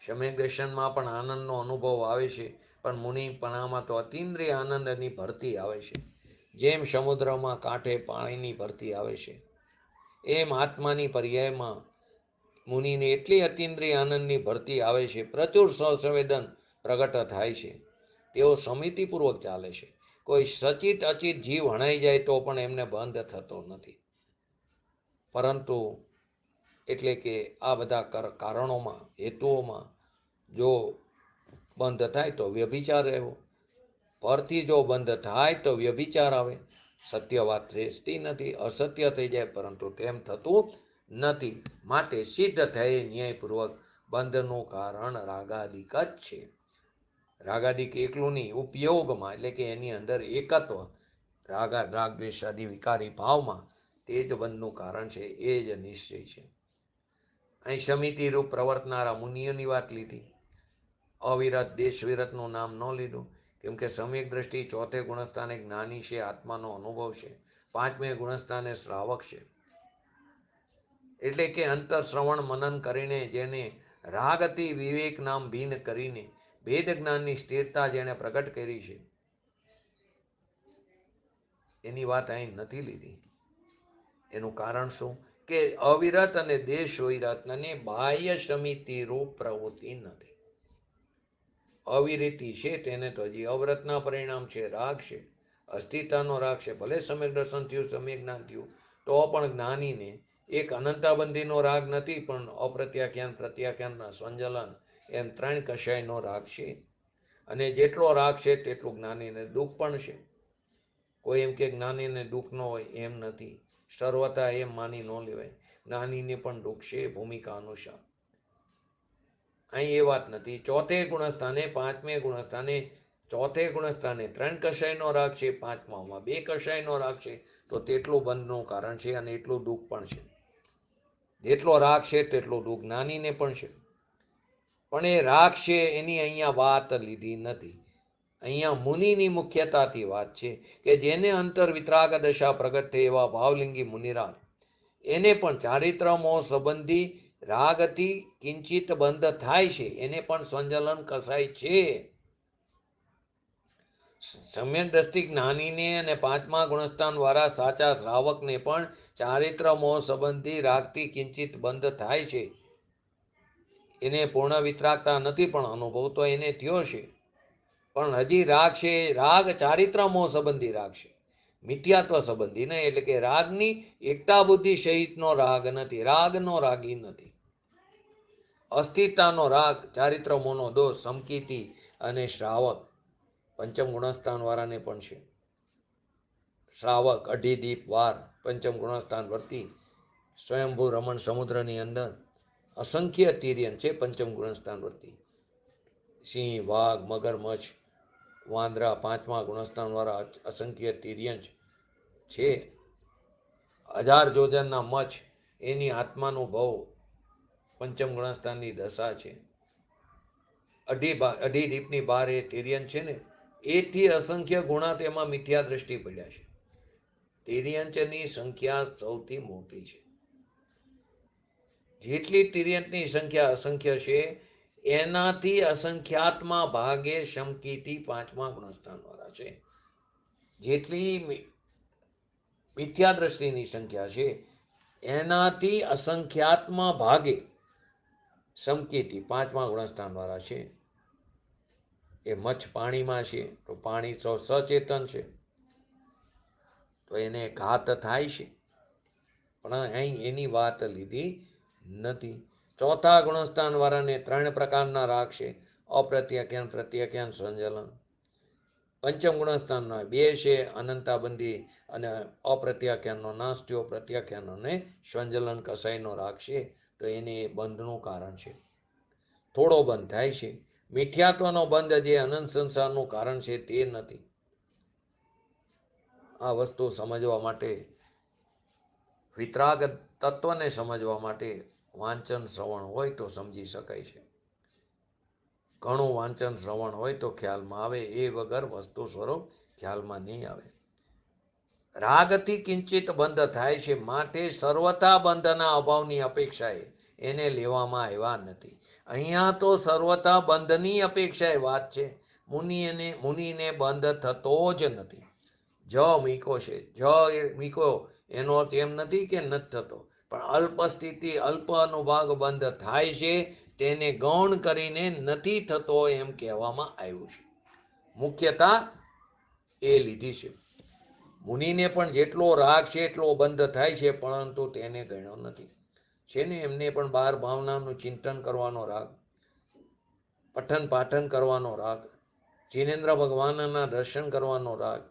[SPEAKER 1] સમ્યક દર્શનમાં પણ આનંદનો અનુભવ આવે છે, પણ મુનિપણામાં તો અતિન્દ્રિય આનંદની ભરતી આવે છે. જેમ સમુદ્રમાં કાંઠે પાણીની ભરતી આવે છે, એમ આત્માની પર્યાયમાં મુનિને એટલી અતિન્દ્રિય આનંદની ભરતી આવે છે, પ્રચુર સંવેદન પ્રગટ થાય છે. તેઓ સમિતિપૂર્વક ચાલે છે. કોઈ સચિત અચિત જીવ હણાઈ જાય તો પણ એમને બંધ થતો નથી. પરંતુ એટલે કે આ બધા કારણોમાં હેતુઓમાં જો બંધ થાય તો વ્યભિચાર રહેવો, પરથી જો બંધ થાય તો વ્યભિચાર આવે. સત્ય વાત રહેતી નથી, અસત્ય થઈ જાય, પરંતુ તેમ થતું નથી. માટે સિદ્ધ થયે ન્યાયપૂર્વક બંધનું કારણ રાગાદિક જ છે. રાગાદિક એકલું નહીં, ઉપયોગમાં એટલે કે એની અંદર એકત્વ, રાગ દ્વેષાદિ વિકારી ભાવમાં તે જ બંધનું કારણ છે, એ જ નિશ્ચય છે. અહીં સમિતિ રૂપ પ્રવર્તનારા મુનિઓની વાત લીધી. અવિરત દેશ વિરતનું નામ ન લીધું, કેમ કે સમ્યક દ્રષ્ટિ ચોથે ગુણસ્થાને જ્ઞાની છે, આત્માનો અનુભવ છે. પાંચમે ગુણસ્થાને શ્રાવક છે, એટલે કે અંતર શ્રવણ મનન કરીને જેને રાગથી વિવેક નામ ભીન કરીને ભેદ જ્ઞાનની સ્થિરતા જેને પ્રગટ કરી છે, એની વાત અહીં નથી લીધી. એનું કારણ શું? કે અવિરત અને દેશ વિરત અને બાહ્ય સમિતિ રૂપ પ્રવૃત્તિ નથી. અવિરતિ છે તેને તો હજી અવ્રતના પરિણામ છે, રાગ છે, અસ્થિરતાનો રાગ છે. ભલે સમ્યક દર્શન થયું, સમ્યક જ્ઞાન થયું, તો પણ જ્ઞાનીને એક અનંતાબંધીનો રાગ નથી, પણ અપ્રત્યાખ્યાન, પ્રત્યાખ્યાન, સંજલન એમ 3 કષાયનો રાગ છે. અને જેટલો રાગ છે તેટલું જ્ઞાનીને દુઃખ પણ છે. કોઈ એમ કે જ્ઞાનીને દુઃખ ન હોય, એમ નથી. સર્વતા એમ માની ન લેવાય. જ્ઞાનીને પણ દુઃખ છે ભૂમિકા અનુસાર. અહીં એ વાત નથી. ચોથે ગુણસ્થાને, પાંચમે ગુણસ્થાને, ચોથે ગુણસ્થાને 3 કષાયનો રાગ છે, પાંચમામાં 2 કષાયનો રાગ છે, તો તેટલું બંધનું કારણ છે અને એટલું દુઃખ પણ છે. જેટલો રાગ છે તેટલું દુઃખ જ્ઞાનીને પણ છે. પણ એ રાગ છે એની અહીંયા વાત લીધી નથી. અહીંયા મુનિની મુખ્યતાથી વાત છે કે જેને અંતર વિતરાગ દશા પ્રગટ થઈ એવા ભાવલિંગી મુનિરાજ, એને પણ ચારિત્ર મોહ સંબંધી રાગથી કિંચિત બંધ થાય છે, એને પણ સંજલન કસાય છે. સમ્યક દ્રષ્ટિ જ્ઞાનીને અને પાંચમા ગુણસ્થાન વાળા સાચા શ્રાવકને પણ ચારિત્ર મોહ સંબંધી રાગથી કિંચિત બંધ થાય છે. એને પૂર્ણ વિતરાગતા નથી, પણ અનુભવ તો એને થયો છે. પણ હજી રાગ છે, રાગ ચારિત્ર મોહ સંબંધી રાગ છે, મિથ્યાત્વ સંબંધી નહીં. એટલે કે રાગની એકતા બુદ્ધિ સહિતનો રાગ નથી, રાગનો રાગી નથી. અસ્થિરતાનો રાગ, ચારિત્ર મોહનો દોષ, સમકીતિ અને શ્રાવક પંચમ ગુણસ્થાન વાળાને પણ છે. શ્રાવક અઢી વાર પંચમ ગુણસ્થાન વર્તી સ્વયંભૂ રમણ સમુદ્રની અંદર અસંખ્ય તિર્યન છે. પંચમ ગુણસ્થાન વર્તી સિંહ, વાઘ, મગરમચ્છ, વાંદરા, પાંચમા ગુણસ્થાન વાળા અસંખ્ય તિર્યન છે. 1000 યોજનના મચ્છ, એની આત્માનું ભવ પંચમ ગુણસ્થાનની દશા છે. અઢી દીપની બહાર એ તિર્યન છે ને, એથી અસંખ્ય ગુણા તેમાં મિથ્યા દ્રષ્ટિ પડ્યા છે. તિર્યંચની સંખ્યા સૌથી મોટી છે. જેટલી તિર્યંચની સંખ્યા અસંખ્ય છે, એનાથી અસંખ્યાતમાં ભાગે સમકીતિ પાંચમા ગુણસ્થાન વાળા છે. જેટલી મિથ્યા દ્રષ્ટિની સંખ્યા છે, એનાથી અસંખ્યાતમાં ભાગે સમકીતિ પાંચમા ગુણસ્થાન વાળા છે. એ મચ્છ પાણીમાં છે, તો પાણી સચેતન છે, તો એને ઘાત થાય છે. પણ અહીં એની વાત લીધી નથી. ચોથા ગુણસ્થાન વાળાને 3 પ્રકારના રાગ છે, અપ્રત્યાખ્યાન, પ્રત્યાખ્યાન, સંજલન. પંચમ ગુણસ્થાનના 2 છે, અનંતાબંધી અને અપ્રત્યાખ્યાનનો નાશ થયો, પ્રત્યાખ્યાન અને સંજલન કસાયનો રાગ છે, તો એને બંધનું કારણ છે. થોડો બંધ થાય છે. મિથ્યાત્વનો બંધ જે અનંત સંસારનું કારણ છે તે નથી. આ વસ્તુ સમજવા માટે, વિતરાગ તત્વને સમજવા માટે વાંચન શ્રવણ હોય તો સમજી શકાય છે. ઘણું વાંચન શ્રવણ હોય તો ખ્યાલમાં આવે, એ વગર વસ્તુ સ્વરૂપ ખ્યાલમાં નહીં આવે. રાગથી કિંચિત બંધ થાય છે, માટે સર્વથા બંધના અભાવની અપેક્ષાએ એને લેવામાં આવ્યા નથી. અહીંયા તો સર્વથા બંધની અપેક્ષાએ વાત છે. મુનિને બંધ થતો જ નથી. જ મીકો છે. જ એ મીકો એનો અર્થ એમ નથી કે નથી થતો, પણ અલ્પ સ્થિતિ, અલ્પ અનુભાગ બંધ થાય છે, તેને ગૌણ કરીને નથી થતો એમ કહેવામાં આવ્યું છે. મુખ્યતા એ લીધી છે. મુનિને પણ જેટલો રાગ છે એટલો બંધ થાય છે, પરંતુ તેને ગણ્યો નથી. છે ને એમને પણ 12 ભાવનાનું ચિંતન કરવાનો રાગ, પઠન પાઠન કરવાનો રાગ, જીનેન્દ્ર ભગવાનના દર્શન કરવાનો રાગ.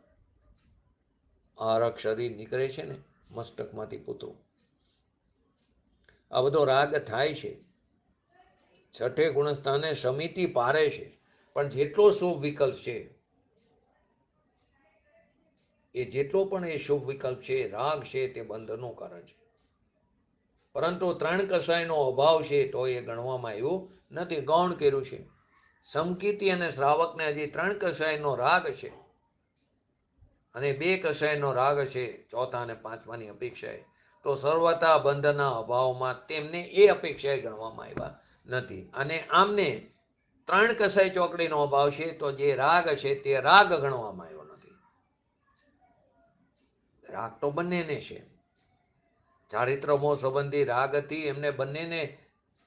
[SPEAKER 1] આરક શરીર નીકળે છે ને મસ્તકમાંથી પૂતળું, આ બધો રાગ થાય છે. છઠ્ઠે ગુણસ્થાને સમિતિ પારે છે, પણ જેટલો શુભ વિકલ્પ છે એ જેટલો પણ એ શુભ વિકલ્પ છે, રાગ છે, તે બંધનું કારણ છે. પરંતુ 3 કસાયનો અભાવ છે તો એ ગણવામાં આવ્યું નથી, ગૌણ કર્યું છે. સમકીર્તિ અને શ્રાવકને હજી 3 કસાયનો રાગ છે અને 2 કસાયનો રાગ છે, ચોથા અને પાંચમાની અપેક્ષાએ. તો સર્વથા બંધના અભાવમાં તેમને એ અપેક્ષાએ ગણવામાં આવ્યા નથી. અને આમને 3 કસાય ચોકડીનો અભાવ છે તો જે રાગ છે તે રાગ ગણવામાં આવ્યો નથી. રાગ તો બંનેને છે. ચારિત્ર મોહ સંબંધી રાગ હતી એમને બંનેને,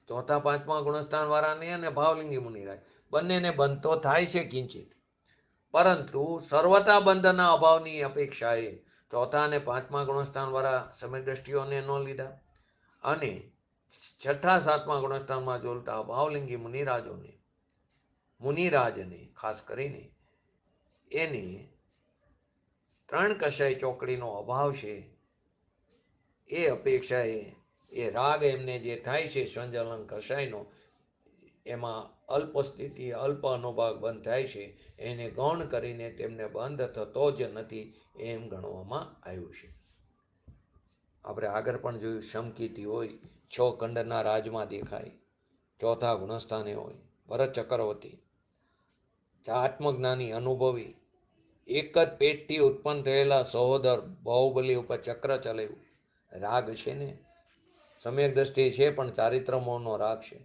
[SPEAKER 1] ચોથા પાંચમા ગુણસ્થાન વાળાને અને ભાવલિંગી મુનિરાજ બંનેને બંધ તો થાય છે કિંચિત, પરંતુ સર્વતા બંધના અભાવની અપેક્ષાએ ચોથા અને પાંચમા ગુણસ્થાન વાળા સમય દ્રષ્ટિઓને ન લીધા, અને છઠ્ઠા સાતમા ગુણસ્થાનમાં જોલતા ભાવલિંગી મુનિરાજને ખાસ કરીને એને 3 કસાય ચોકડીનો અભાવ છે એ અપેક્ષાએ એ રાગ એમને જે થાય છે સંજલન કસાયનો, એમાં અલ્પ સ્થિતિ અલ્પ અનુભાગ બંધ થાય છે, એને ગૌણ કરીને તેમને બંધ થતો જ નથી એમ ગણવામાં આવ્યું છે. આપણે આગળ પણ જોયું, સમકીર્તિ હોય 6 ખંડના રાજમાં દેખાય, ચોથા ગુણસ્થાને હોય, ભરત ચક્રવર્તી, આત્મજ્ઞાની અનુભવી, એક જ પેટથી ઉત્પન્ન થયેલા સહોદર બાહુબલી ઉપર ચક્ર ચલાવ્યું, રાગ છે ને. સમ્યક દ્રષ્ટિ છે પણ ચારિત્ર મોહનો રાગ છે.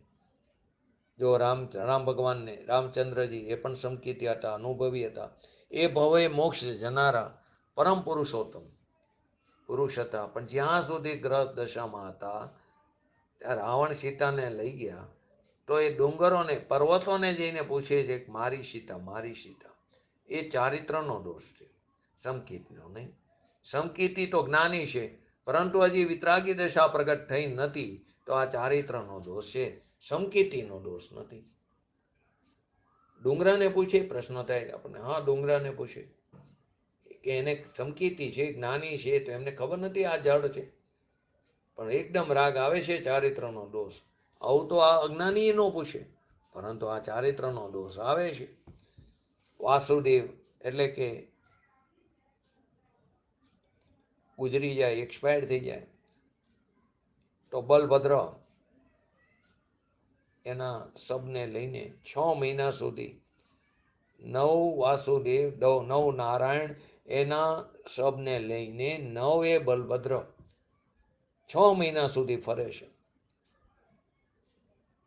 [SPEAKER 1] જો રામ ભગવાનને રામચંદ્રજી એ પણ સમકીર્તિ હતા, અનુભવી હતા, એ ભવે મોક્ષ જનારા પરમ પુરુષોત્તમ પુરુષ હતા, પણ જ્યાં સુધી ગ્રહ દશામાં હતા ત્યાં રાવણ સીતાને લઈ ગયા તો એ ડુંગરોને પર્વતોને જઈને પૂછે છે કે મારી સીતા, મારી સીતા. એ ચારિત્રનો દોષ છે, સમકીર્તિનો નહીં. સમકીર્તિ તો જ્ઞાની છે, પરંતુ હજી વિતરાગી દશા પ્રગટ થઈ નથી, તો આ ચારિત્રનો દોષ છે, સમકીર્તિનો દોષ નથી. ડુંગરાને પૂછે, પ્રશ્ન થાય આપણને, હા ડુંગરાને પૂછે કે એને સમકીર્તિ છે, જ્ઞાની છે, તો એમને ખબર નથી આ જળ છે, પણ એકદમ રાગ આવે છે, ચારિત્રનો દોષ. આવું તો આ અજ્ઞાની નો પૂછે, પરંતુ આ ચારિત્રનો દોષ આવે છે. વાસુદેવ એટલે કે ગુજરી જાય, એક્સપાયર્ડ થઈ જાય, તો બલભદ્ર એના શબને લઈને 6 મહિના સુધી 9 વાસુદેવ 9 નારાયણ એના શબને લઈને 9 એ બલભદ્ર 6 મહિના સુધી ફરે છે.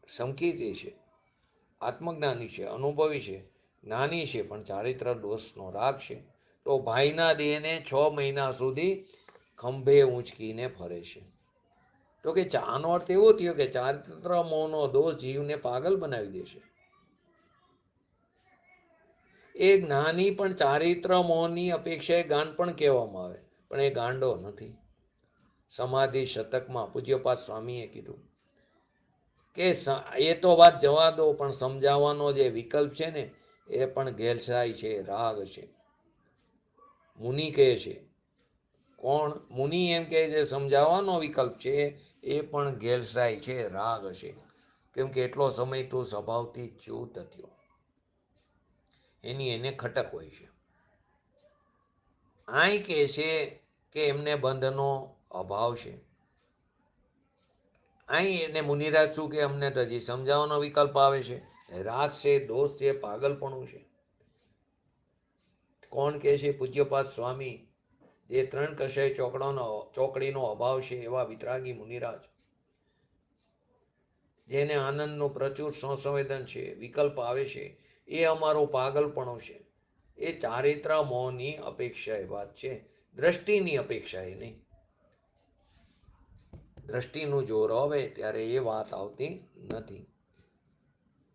[SPEAKER 1] સમકીર્તિ છે, આત્મજ્ઞાની છે, અનુભવી છે, જ્ઞાની છે, પણ ચારિત્ર દોષનો રાગ છે. તો ભાઈના દેહને 6 મહિના સુધી ખંભે ઊંચકીને ફરે છે. તો કે આનો અર્થ એવો થયો કે ચારિત્ર મોહનો દોષ જીવને પાગલ બનાવી દેશે. એ જ્ઞાની પણ ચારિત્ર મોહની અપેક્ષાએ ગાંડ પણ કહેવામાં આવે, પણ એ ગાંડો નથી. સમાધિ શતકમાં પૂજ્યપાદ સ્વામીએ કીધું કે એ તો વાત જવા દો, પણ સમજાવવાનો જે વિકલ્પ છે ને એ પણ ઘેલસાય છે, રાગ છે. મુનિ કહે છે, કોણ? મુનિ એમ કહે છે સમજાવવાનો વિકલ્પ છે એ પણ ઘેલસાય છે, રાગ છે. કેમ કે એટલો સમય તું સ્વભાવથી ચ્યુત થયો, એની એને ખટક હોય છે. આય કહે છે કે એમને બંધનો અભાવ છે. અહીં એને મુનિરાજ શું કે અમને તો હજી સમજાવવાનો વિકલ્પ આવે છે, રાગ છે, દોષ છે, પાગલપણું છે. કોણ કહે છે? પૂજ્યપાદ સ્વામી, જે 3 કસાય ચોકડીનો અભાવ છે એવા વિતરાગી મુનિરાજ, જેને આનંદનું પ્રચુર સંવેદન છે, વિકલ્પ આવે છે, એ અમારું પાગલપણું છે. એ ચારિત્ર મોહની અપેક્ષાએ વાત છે, દ્રષ્ટિની અપેક્ષાએ નહીં. દ્રષ્ટિનું જોર આવે ત્યારે એ વાત આવતી નથી.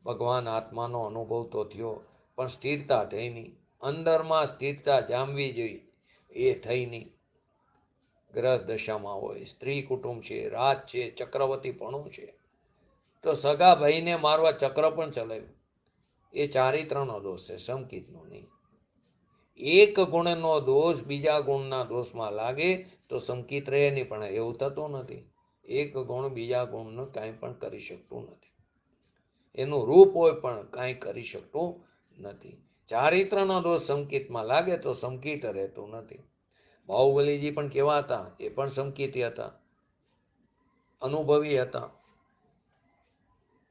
[SPEAKER 1] ભગવાન આત્માનો અનુભવ તો થયો, પણ સ્થિરતા થઈ નહીં. અંદરમાં સ્થિરતા જામવી જોઈએ. એ થઈ નહીં. ગ્રસ્ત દશામાં હોય, સ્ત્રી કુટુંબ છે, રાજ છે, ચક્રવર્તી પણ છે, તો સગા ભાઈને મારવા ચક્ર પણ ચલાવ્યું. એ ચારિત્રનો દોષ છે, સંકિતનો નહીં. એક ગુણનો દોષ બીજા ગુણના દોષમાં લાગે તો સંકિત રહે નહીં, પણ એવું થતું નથી. એક ગુણ બીજા ગુણનું કાંઈ પણ કરી શકતું નથી. એનું રૂપ હોય પણ કાંઈ કરી શકતું નથી. ચારિત્રનો દોષ સંકિતમાં લાગે તો સંકિત રહેતું નથી. બાહુબલીજી પણ કેવા હતા? એ પણ સંકિતી હતા, અનુભવી હતા.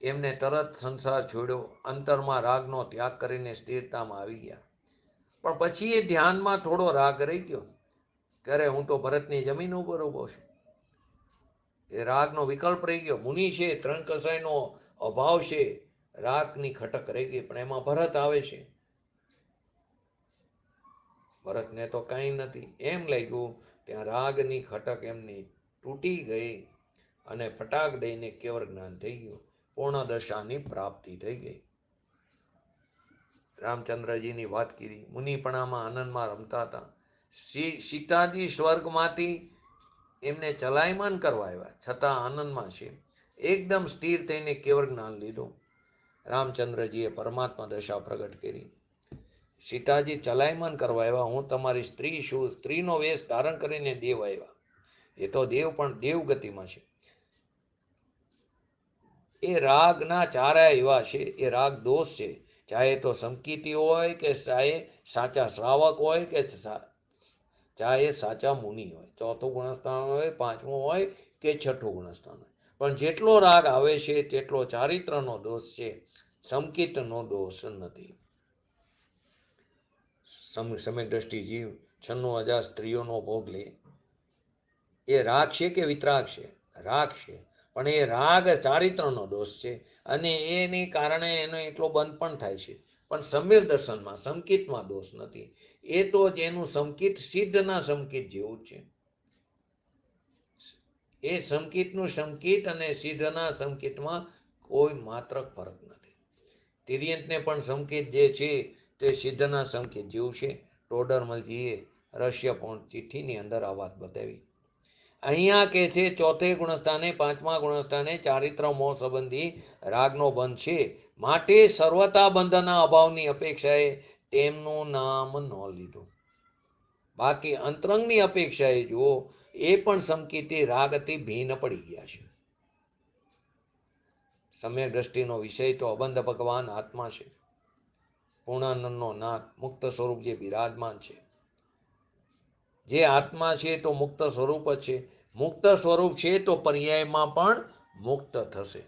[SPEAKER 1] એમને તરત સંસાર છોડ્યો, અંતરમાં રાગનો ત્યાગ કરીને સ્થિરતામાં આવી ગયા. પણ પછી એ ધ્યાનમાં થોડો રાગ રહી ગયો. ત્યારે હું તો ભરતની જમીન ઉપર ઉભો છું. એ રાગનો વિકલ્પ રહી ગયો. મુનિ છે, ત્રણ કસાયનો અભાવ છે, રાગની ખટક રહી ગઈ. પણ એમાં ભરત આવે છે. ભરતને તો કંઈ નથી. એમ લાગ્યું ત્યાં રાગની ખટક એમની તૂટી ગઈ અને ફટાક દઈને કેવળ જ્ઞાન થઈ ગયું. પૂર્ણ દશાની પ્રાપ્તિ થઈ ગઈ. રામચંદ્રજીની વાત કરી. મુનિપણામાં આનંદમાં રમતા હતા. સીતાજી સ્વર્ગમાંથી એમને ચલાયમાન કરવા આવ્યા, છતાં આનંદમાં છે. એકદમ સ્થિર થઈને કેવળ જ્ઞાન લીધું. રામચંદ્રજીએ પરમાત્મા દશા પ્રગટ કરી. સીતાજી ચલાયમાન કરવા આવ્યા, હું તમારી સ્ત્રી છું. સ્ત્રીનો વેશ ધારણ કરીને દેવ આવ્યા. એ તો દેવ પણ દેવ ગતિમાં છે. એ રાગના ચારા એવા છે. એ રાગ દોષ છે. ચાહે તો સંકિતી હોય કે ચાહે સાચા શ્રાવક હોય કે ચાહે સાચા મુનિ હોય. ચોથું ગુણસ્થાન હોય, પાંચમું હોય કે છઠ્ઠું ગુણસ્થાન હોય. પણ જેટલો રાગ આવે છે તેટલો ચારિત્રનો દોષ છે, સંકિતનો દોષ નથી. સમય દ્રષ્ટિ જીવ 96,000 સ્ત્રીઓનો ભોગ લે. એ રાગ છે કે વિતરાગ છે? રાગ છે. પણ એ રાગ ચારિત્રનો દોષ છે અને એને કારણે એનો એટલો બંધ પણ થાય છે. પણ સમ્યક દર્શનમાં સંકિતમાં દોષ નથી. એ તો જેનું સંકિત સિદ્ધના સંકિત જેવું છે. એ સંકિતનું સંકિત અને સિદ્ધના સંકિતમાં કોઈ માત્ર ફરક નથી. તિર્યંતને પણ સંકિત જે છે તે સિદ્ધના સંકિત જેવું છે. ટોડરમલજીએ રહસ્યપૂર્ણ ચિઠ્ઠીની અંદર આ વાત બતાવી. અહીંયા કે છે ચોથે ગુણસ્થાને પાંચમા ગુણસ્થાને ચારિત્ર મોહ સંબંધી રાગનો બંધ છે, માટે સર્વતા બંધના અભાવની અપેક્ષાએ તેમનું નામ ન લીધું. બાકી અંતરંગની અપેક્ષાએ જુઓ, એ પણ સંકિતી રાગથી ભીન પડી ગયા છે. સમ્યક દ્રષ્ટિનો વિષય તો અબંધ ભગવાન આત્મા છે. પૂર્ણાનંદનો નાથ મુક્ત સ્વરૂપ જે બિરાજમાન છે. જે આત્મા છે તો મુક્ત સ્વરૂપ જ છે. મુક્ત સ્વરૂપ છે તો પર્યાયમાં પણ મુક્ત થશે.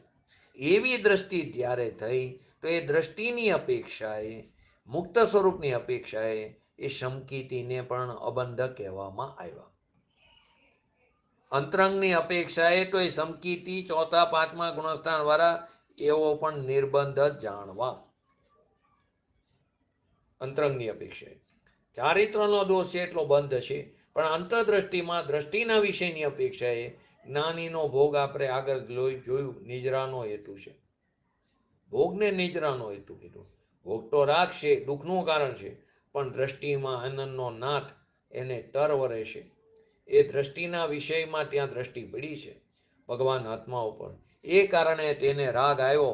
[SPEAKER 1] એવી દ્રષ્ટિ જ્યારે થઈ તો એ દ્રષ્ટિની અપેક્ષાએ, મુક્ત સ્વરૂપની અપેક્ષાએ એ સંકિતીને પણ અબંધ કહેવામાં આવ્યા. અંતરંગની અપેક્ષાએ તો એ સંકિતી ચોથા પાંચમા ગુણસ્થાન વાળા એવો પણ નિર્બંધ જાણવા. અંતરંગની અપેક્ષાએ ચારિત્રનો દોષ છે એટલો બંધ છે, પણ અંતરદ્રષ્ટિમાં દ્રષ્ટિના વિષયની અપેક્ષાએ જ્ઞાનીનો ભોગ આપણે આગળ જોયું, નિજરાનો હેતુ છે. ભોગને નિજરાનો હેતુ કીધું. ભોગ તો રાગ છે, દુઃખનું કારણ છે, પણ દ્રષ્ટિમાં આનંદનો નાથ એને તરવરે છે. એ દ્રષ્ટિના વિષયમાં ત્યાં દ્રષ્ટિ પડી છે ભગવાન આત્મા ઉપર. એ કારણે તેને રાગ આવ્યો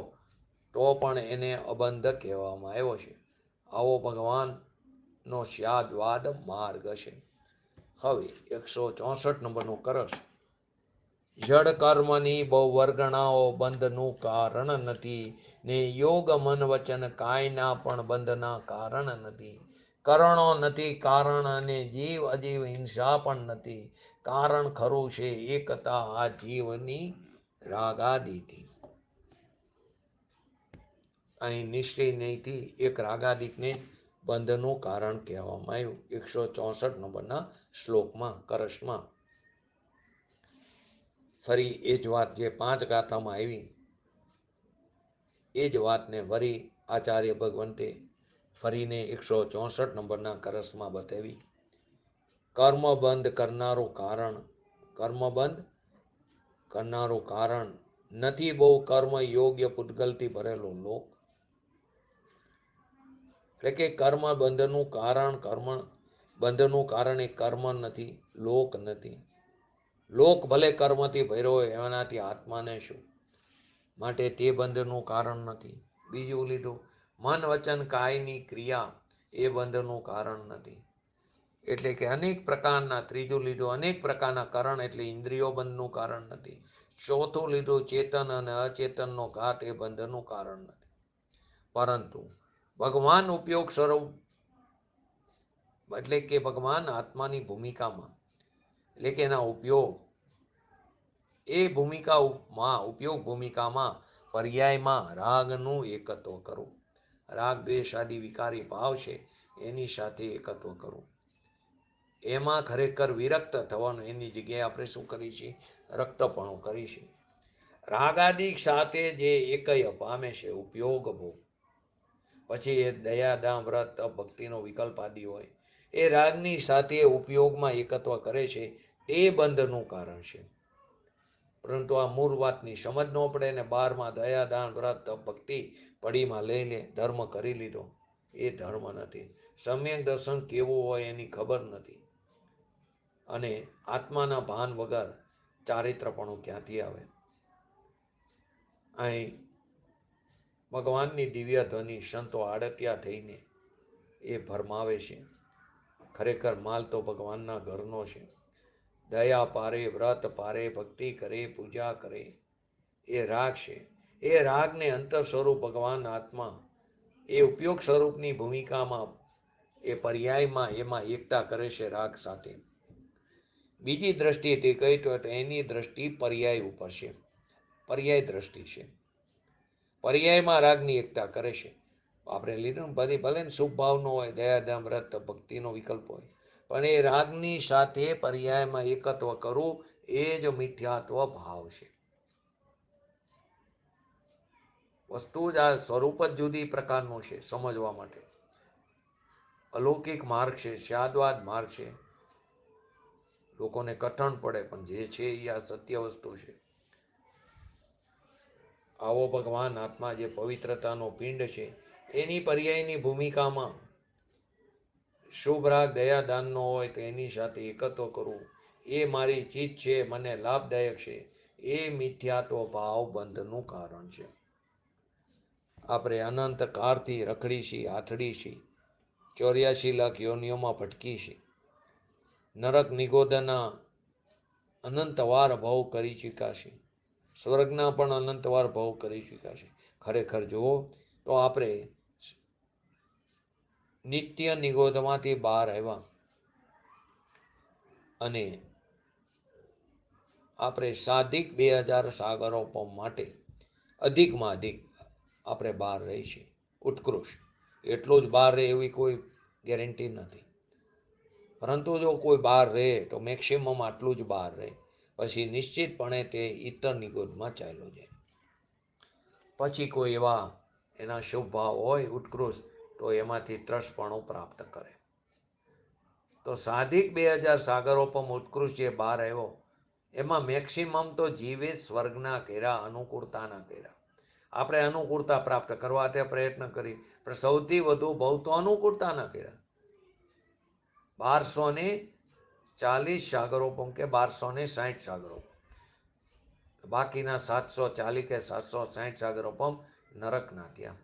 [SPEAKER 1] તો પણ એને અબંધ કહેવામાં આવ્યો છે. આવો ભગવાનનો સ્યાદવાદ માર્ગ છે. હવે 164 નંબરનું કરશ. જડ કર્મની બહુ વર્ગણાઓ બંધનું કારણ નથી, ને યોગ મન વચન કાયના પણ બંધના કારણ નથી. કરણો નથી કારણ અને જીવ અજીવ હિંસા પણ નથી. કારણ ખરું છે એકતા આ જીવની રાગાદિથી. અહીં નિશ્ચય નહીંથી એક રાગાદિકને બંધનું કારણ કહેવામાં આવ્યું 164 નંબરના શ્લોકમાં, કરશમાં. ફરી એ જ વાત જે 5 ગાથામાં આવી, એ જ વાતને વળી આચાર્ય ભગવંતે ફરીને 164 નંબરના કરશમાં બતાવી. કર્મબંધ કરનારું કારણ, કર્મબંધ કરનારું કારણ નથી બહુ કર્મ યોગ્ય પૂતગલથી ભરેલો લોક. એટલે કે કર્મ બંધનું કારણ, કર્મ બંધનું કારણ એ કર્મ નથી, લોક નથી. લોક ભલે કર્મથી ભર્યો હોય, એનાથી આત્માને શું? માટે તે બંધનું કારણ નથી. બીજું લીધું મન વચન કાયની ક્રિયા, એ બંધનું કારણ નથી. એટલે કે અનેક પ્રકારના, ત્રીજું લીધું અનેક પ્રકારના કરણ, એટલે ઇન્દ્રિયો બંધનું કારણ નથી. ચોથું લીધું ચેતન અને અચેતનનો ઘાત, એ બંધનું કારણ નથી. પરંતુ ભગવાન ઉપયોગ સ્વરૂપ, એટલે કે ભગવાન આત્માની ભૂમિકામાં, એટલે કે એના ઉપયોગ, એ ભૂમિકામાં, ઉપયોગ ભૂમિકામાં પર્યાયમાં રાગનું એકત્વ કરવું. રાગ દ્વેષ આદિ વિકારી ભાવ છે, એની સાથે એકત્વ કરવું. એમાં ખરેખર વિરક્ત થવાનું, એની જગ્યાએ આપણે શું કરીશું? રક્તપણું કરીશું. રાગાદિક સાથે જે એકય પામે છે, ઉપયોગ ભોગ, પછી એ દયા દામ વ્રત તપ ભક્તિનો વિકલ્પ આદિ હોય, એ રાગની સાથે ઉપયોગમાં એકત્વ કરે છે, તે બંધનું કારણ છે. પરંતુ આ મૂળ વાતની સમજ ન પડે ને 12માં દયા દાન વ્રત તપ ભક્તિ પડીમાં લઈ લે, ધર્મ કરી લીધો. એ ધર્મ નથી. સમ્યક દર્શન કેવું હોય એની ખબર નથી. અને આત્માના ભાન વગર ચારિત્રપણું ક્યાંથી આવે? અહીં ભગવાનની દિવ્ય ધ્વનિ સંતો આડત્યા થઈને એ ભરમાવે છે. ખરેખર માલ તો ભગવાનના ઘરનો છે. દયા પારે, વ્રત પારે, ભક્તિ કરે, પૂજા કરે, એ રાગ છે. એ રાગને અંતર સ્વરૂપ ભગવાન આત્મા, એ ઉપયોગ સ્વરૂપની ભૂમિકામાં, એ પર્યાયમાં એમાં એકતા કરે છે રાગ સાથે. બીજી દ્રષ્ટિએ તે કહી તો એની દ્રષ્ટિ પર્યાય ઉપર છે. પર્યાય દ્રષ્ટિ છે. પર્યાયમાં રાગની એકતા કરે છે. આપણે લીધું બધી ભલે ને શુભ ભાવનો હોય, દયાધામ વ્રત ભક્તિનો વિકલ્પ હોય, પણ એ રાગની સાથે પર્યાયમાં એકત્વ કરવું, એ જ મિથ્યાત્વ ભાવ છે. વસ્તુ જ આ સ્વરૂપ જ જુદી પ્રકારનું છે. સમજવા માટે અલૌકિક માર્ગ છે, સ્યાદવાદ માર્ગ છે. લોકોને કઠણ પડે, પણ જે છે એ આ સત્ય વસ્તુ છે. આવો ભગવાન આત્મા જે પવિત્રતાનો પિંડ છે, એની પર્યાયની ભૂમિકામાં શુભ રાગ દયા દાનનો હોય તો એની સાથે એકત્વ કરવું, એ મારી ચીજ છે, મને લાભદાયક છે, એ મિથ્યાત્વ ભાવ બંધનું કારણ છે. આપણે અનંત કાળથી રખડી છીએ, આથડી છીએ, 84 લાખ યોનિઓમાં ભટકી છીએ, નરક નિગોદના અનંતવાર ભાવ કરી ચૂક્યા છે, સ્વર્ગના પણ અનંતવાર ભાવ કરી ચૂક્યા છે. ખરેખર જુઓ તો આપણે નિત્ય નિગોદમાંથી બહાર આવ્યા અને આપણે સાધિક 2000 સાગરોપમ માટે અધિકમાં અધિક આપણે બહાર રહી છીએ. ઉત્કૃષ્ટ એટલું જ બહાર રહે એવી કોઈ ગેરંટી નથી. પરંતુ જો કોઈ બહાર રહે તો મેક્સિમમ આટલું જ બહાર રહે, પછી નિશ્ચિતપણે તે ઇતર નિગોદમાં ચાલ્યો જાય. પછી કોઈ એવા એના શુભ ભાવ હોય ઉત્કૃષ્ટ, તો એમાંથી ત્રસપણું પ્રાપ્ત કરે. તો સાધિક 2000 સાગરોપમ ઉત્કૃષ્ટ જે બહાર આવ્યો, એમાં મેક્સિમમ તો જીવે સ્વર્ગના કર્યા, અનુકૂળતાના કર્યા. આપણે અનુકૂળતા પ્રાપ્ત કરવા તે પ્રયત્ન કરી, પણ સૌથી વધુ બહુ તો અનુકૂળતાના કર્યા. 1240 સાગરોપમ કે 1260 સાગરોપમ, બાકીના 740 કે 760 સાગરોપમ નરકના થયા,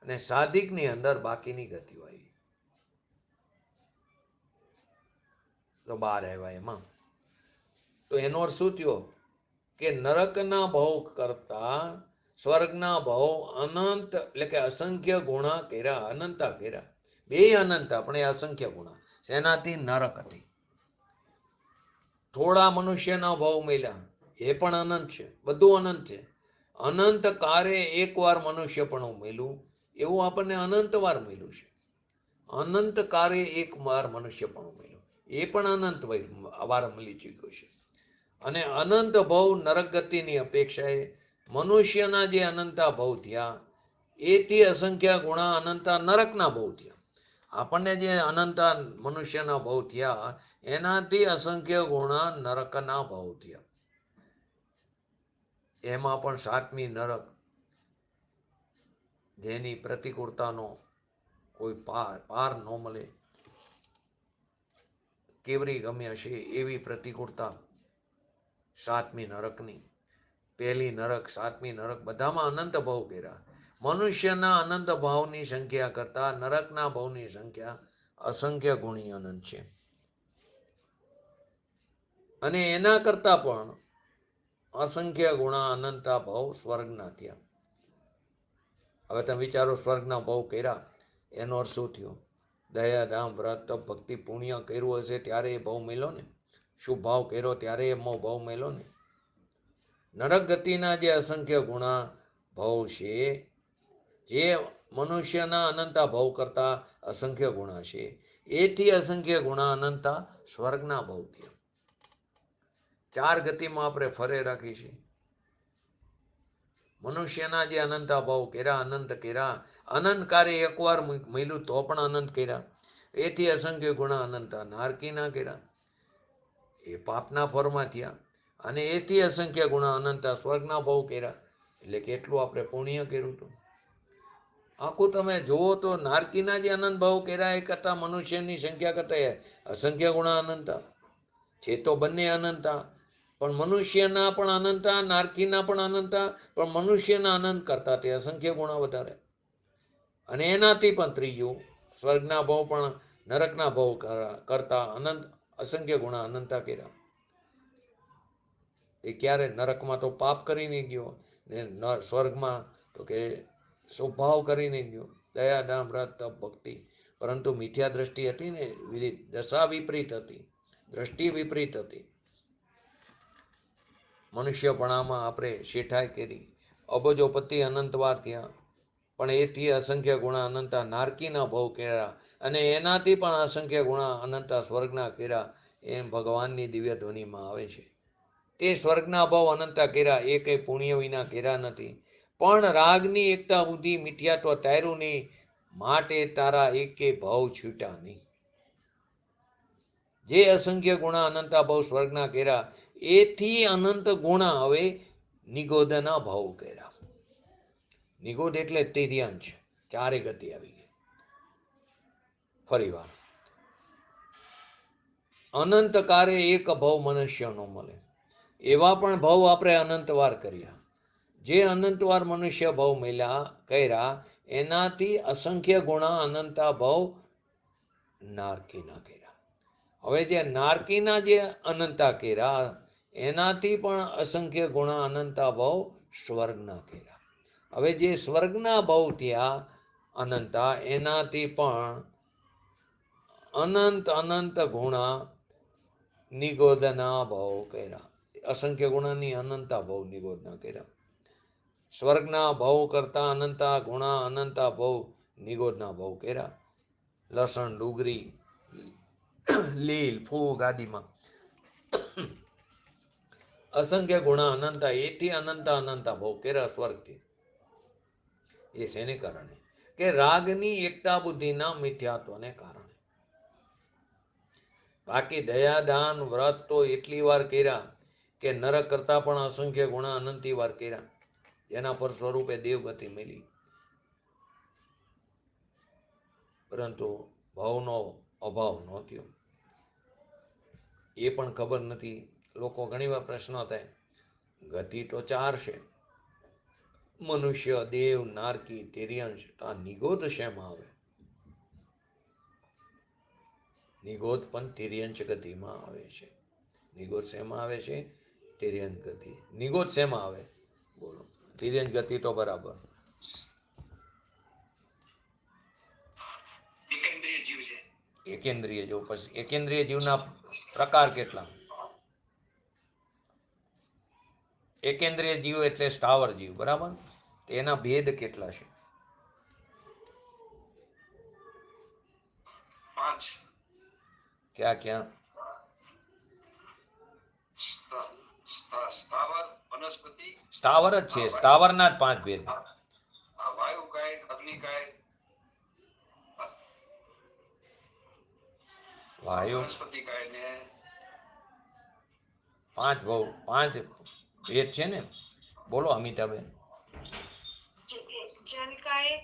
[SPEAKER 1] અને સાધિકની અંદર બાકીની ગતિઓ આવી. તો બહાર આવ્યા એમાં. તો એનો અર્થ શું થયો? કે નરકના ભાવ કરતા સ્વર્ગના ભાવ અનંત, એટલે કે અસંખ્ય ગુણા કર્યા, અનંતા કર્યા. બે અનંતા, પણ એ અસંખ્ય ગુણા. શેનાથી? નરકથી. થોડા મનુષ્યના ભાવ મળ્યા, એ પણ અનંત છે, બધું અનંત છે. અનંત કારે એકવાર મનુષ્ય પણ મળ્યું, એવું આપણને અનંત વાર મળ્યું છે. અનંત કારે એક વાર મનુષ્ય પણ મળ્યું, એ પણ અનંત વાર મળી ચૂક્યું છે. અને અનંત ભાવ નરક ગતિની અપેક્ષાએ મનુષ્યના જે અનંતા ભાવ થયા, એથી અસંખ્ય ગુણા અનંતા નરકના ભાવ થયા. આપણને જે અનંતા મનુષ્યના ભાવ થયા, એનાથી અસંખ્ય ગુણા નરકના ભાવ થયા. એમાં પણ 7મી નરક, જેની પ્રતિકૂળતાનો કોઈ પાર ન મળે, કેવરી ગમે હશે એવી પ્રતિકૂળતા સાતમી નરકની, પહેલી નરક, સાતમી નરક બધામાં અનંત ભાવ કર્યા. મનુષ્યના અનંત ભાવની સંખ્યા કરતા નરકના ભાવની સંખ્યા અસંખ્ય ગુણી અનંત છે. અને એના કરતા પણ અસંખ્ય ગુણા અનંતા ભાવ સ્વર્ગના થયા. હવે તમે વિચારો, સ્વર્ગના ભાવ કર્યા એનો અર્થ શું થયો? દયા, દામ, વ્રત, તપ, ભક્તિ, પુણ્ય કર્યું હશે ત્યારે એ ભાવ મળ્યો ને. શુભ ભાવ કર્યો ત્યારે એમનો ભાવ મળ્યો ને. નરક ગતિના જે અસંખ્ય ગુણા ભાવ છે, જે મનુષ્યના અનંતા ભાવ કરતા અસંખ્ય ગુણા છે, એથી અસંખ્ય ગુણા અનંતા સ્વર્ગના ભાવ થયા. ચાર ગતિમાં આપણે ફરે રાખી છે. મનુષ્યના જે અનંતા ભાવ કર્યા, અનંત કર્યા, અનંત કાર્ય એકવાર મળ્યું તો પણ અનંત કર્યા, એથી અસંખ્ય ગુણા અનંતા નારકીના કર્યા, એ પાપના ફરમાં થયા. અને એથી અસંખ્ય ગુણા અનંતા સ્વર્ગના ભાવ કર્યા, એટલે કેટલું આપણે પુણ્ય કર્યું હતું. આખું તમે જુઓ તો નારકીના જે અનંત ભાવ કર્યા એ કરતા મનુષ્યની સંખ્યા કરતા અસંખ્ય ગુણા અનંતા છે. તો બંને અનંતા, પણ મનુષ્યના પણ અનંતા, નારકીના પણ અનંતા, પણ મનુષ્યના અનંત કરતા તે અસંખ્ય ગુણા વધારે. અને એનાથી પણ ત્રીજું, સ્વર્ગના ભાવ પણ નરકના ભાવ કરતા અનંત અસંખ્ય ગુણા અનંતા કર્યા. એ ક્યારે? નરકમાં તો પાપ કરીને ગયો, ને સ્વર્ગમાં તો કે સ્વભાવ કરીને ગયો, દયા, દામ, વ્રત, તપ, ભક્તિ. પરંતુ મિથ્યા દ્રષ્ટિ હતી ને, દશા વિપરીત હતી, દ્રષ્ટિ વિપરીત હતી. મનુષ્યપણામાં આપણે શેઠાઈ કરી, અબજોપતિ અનંતવાર થયા, પણ એથી અસંખ્ય ગુણા અનંતા નારકીના ભાવ કર્યા, અને એનાથી પણ અસંખ્ય ગુણા અનંતા સ્વર્ગના કર્યા, એમ ભગવાનની દિવ્ય ધ્વનિમાં આવે છે. તે સ્વર્ગના ભાવ અનંતા કર્યા એ કઈ પુણ્ય વિના કર્યા નથી, પણ રાગની એકતા બુદ્ધિ મિથ્યાત્વ તાર્યું નહીં, માટે તારા એકે ભાવ છૂટા નહીં. જે અસંખ્ય ગુણા અનંતા ભાવ સ્વર્ગના કર્યા, એથી અનંત ગુણા હવે નિગોદના ભાવ કર્યા. નિગોદ એટલે તિર્યંશ, ચારે ગતિ આવી ગઈ. ફરી વાર, અનંત કારે એક ભાવ મનુષ્યનો મળે, એવા પણ ભાવ આપણે અનંતવાર કર્યા. જે અનંતવાર મનુષ્ય ભાવ મળ્યા કર્યા, એનાથી અસંખ્ય ગુણા અનંતા ભાવ નારકીના કર્યા. હવે જે નારકીના જે અનંતા કર્યા, એનાથી પણ અસંખ્ય ગુણા અનંતા ભાવ સ્વર્ગના કર્યા. હવે જે સ્વર્ગના ભાવ થયા અનંતા, એનાથી પણ અનંત અનંત ગુણા નિગોદના ભાવ કર્યા. અસંખ્ય ગુણાની અનંતા ભાવ નિગોદના કર્યા. સ્વર્ગના ભાવ કરતા અનંતા ગુણા અનંતા ભાવ નિગોદના ભાવ કર્યા. લસણ, ડુંગળી, લીલ, ફૂગ આદિમાં અસંખ્ય ગુણા અનંતા, એથી અનંતા અનંતા ભાવ કર્યા સ્વર્ગથી. એ શેને કારણે? કે રાગની એકતા બુદ્ધિના મિથ્યાત્વને કારણે. બાકી દયા, દાન, વ્રત તો એટલી વાર કર્યા કે નરક કરતા પણ અસંખ્ય ગુણા અનંતી વાર કર્યા, જેના પર સ્વરૂપે દેવગતિ મળી. પરંતુ ભાવનો અભાવ ન થયો. એ પણ ખબર નથી. લોકો ઘણી વાર પ્રશ્ન થાય, ગતિ તો ચાર છે, મનુષ્ય, દેવ, નારકી, તિર્યંશ, આ નિગોદ શેમાં આવે? નિગોદ પણ તિર્યંશ ગતિમાં આવે છે. નિગોદ શેમાં આવે છે? તિર્યંશ ગતિ. નિગોદ શેમાં આવે? બોલો. તિર્યંશ ગતિ તો બરાબર.
[SPEAKER 2] એકેન્દ્રિય જીવ છે.
[SPEAKER 1] એકેન્દ્રિય જીવ. પછી એકેન્દ્રિય જીવના પ્રકાર કેટલા? એકેન્દ્રિય જીવ એટલે સ્થાવર જીવ, બરાબર. એના ભેદ કેટલા છે?
[SPEAKER 2] 5.
[SPEAKER 1] ક્યાં ક્યાં?
[SPEAKER 2] સ્થાવર, વનસ્પતિ,
[SPEAKER 1] સ્થાવર જ છે, સ્થાવરના જ 5 ભેદ.
[SPEAKER 2] વાયુકાય, અગ્નિકાય,
[SPEAKER 1] વાયુ,
[SPEAKER 2] વનસ્પતિકાય ને
[SPEAKER 1] 5 ભાવ, 5 ભેદ છે ને. બોલો અમિતાબેન.
[SPEAKER 3] જલકાય,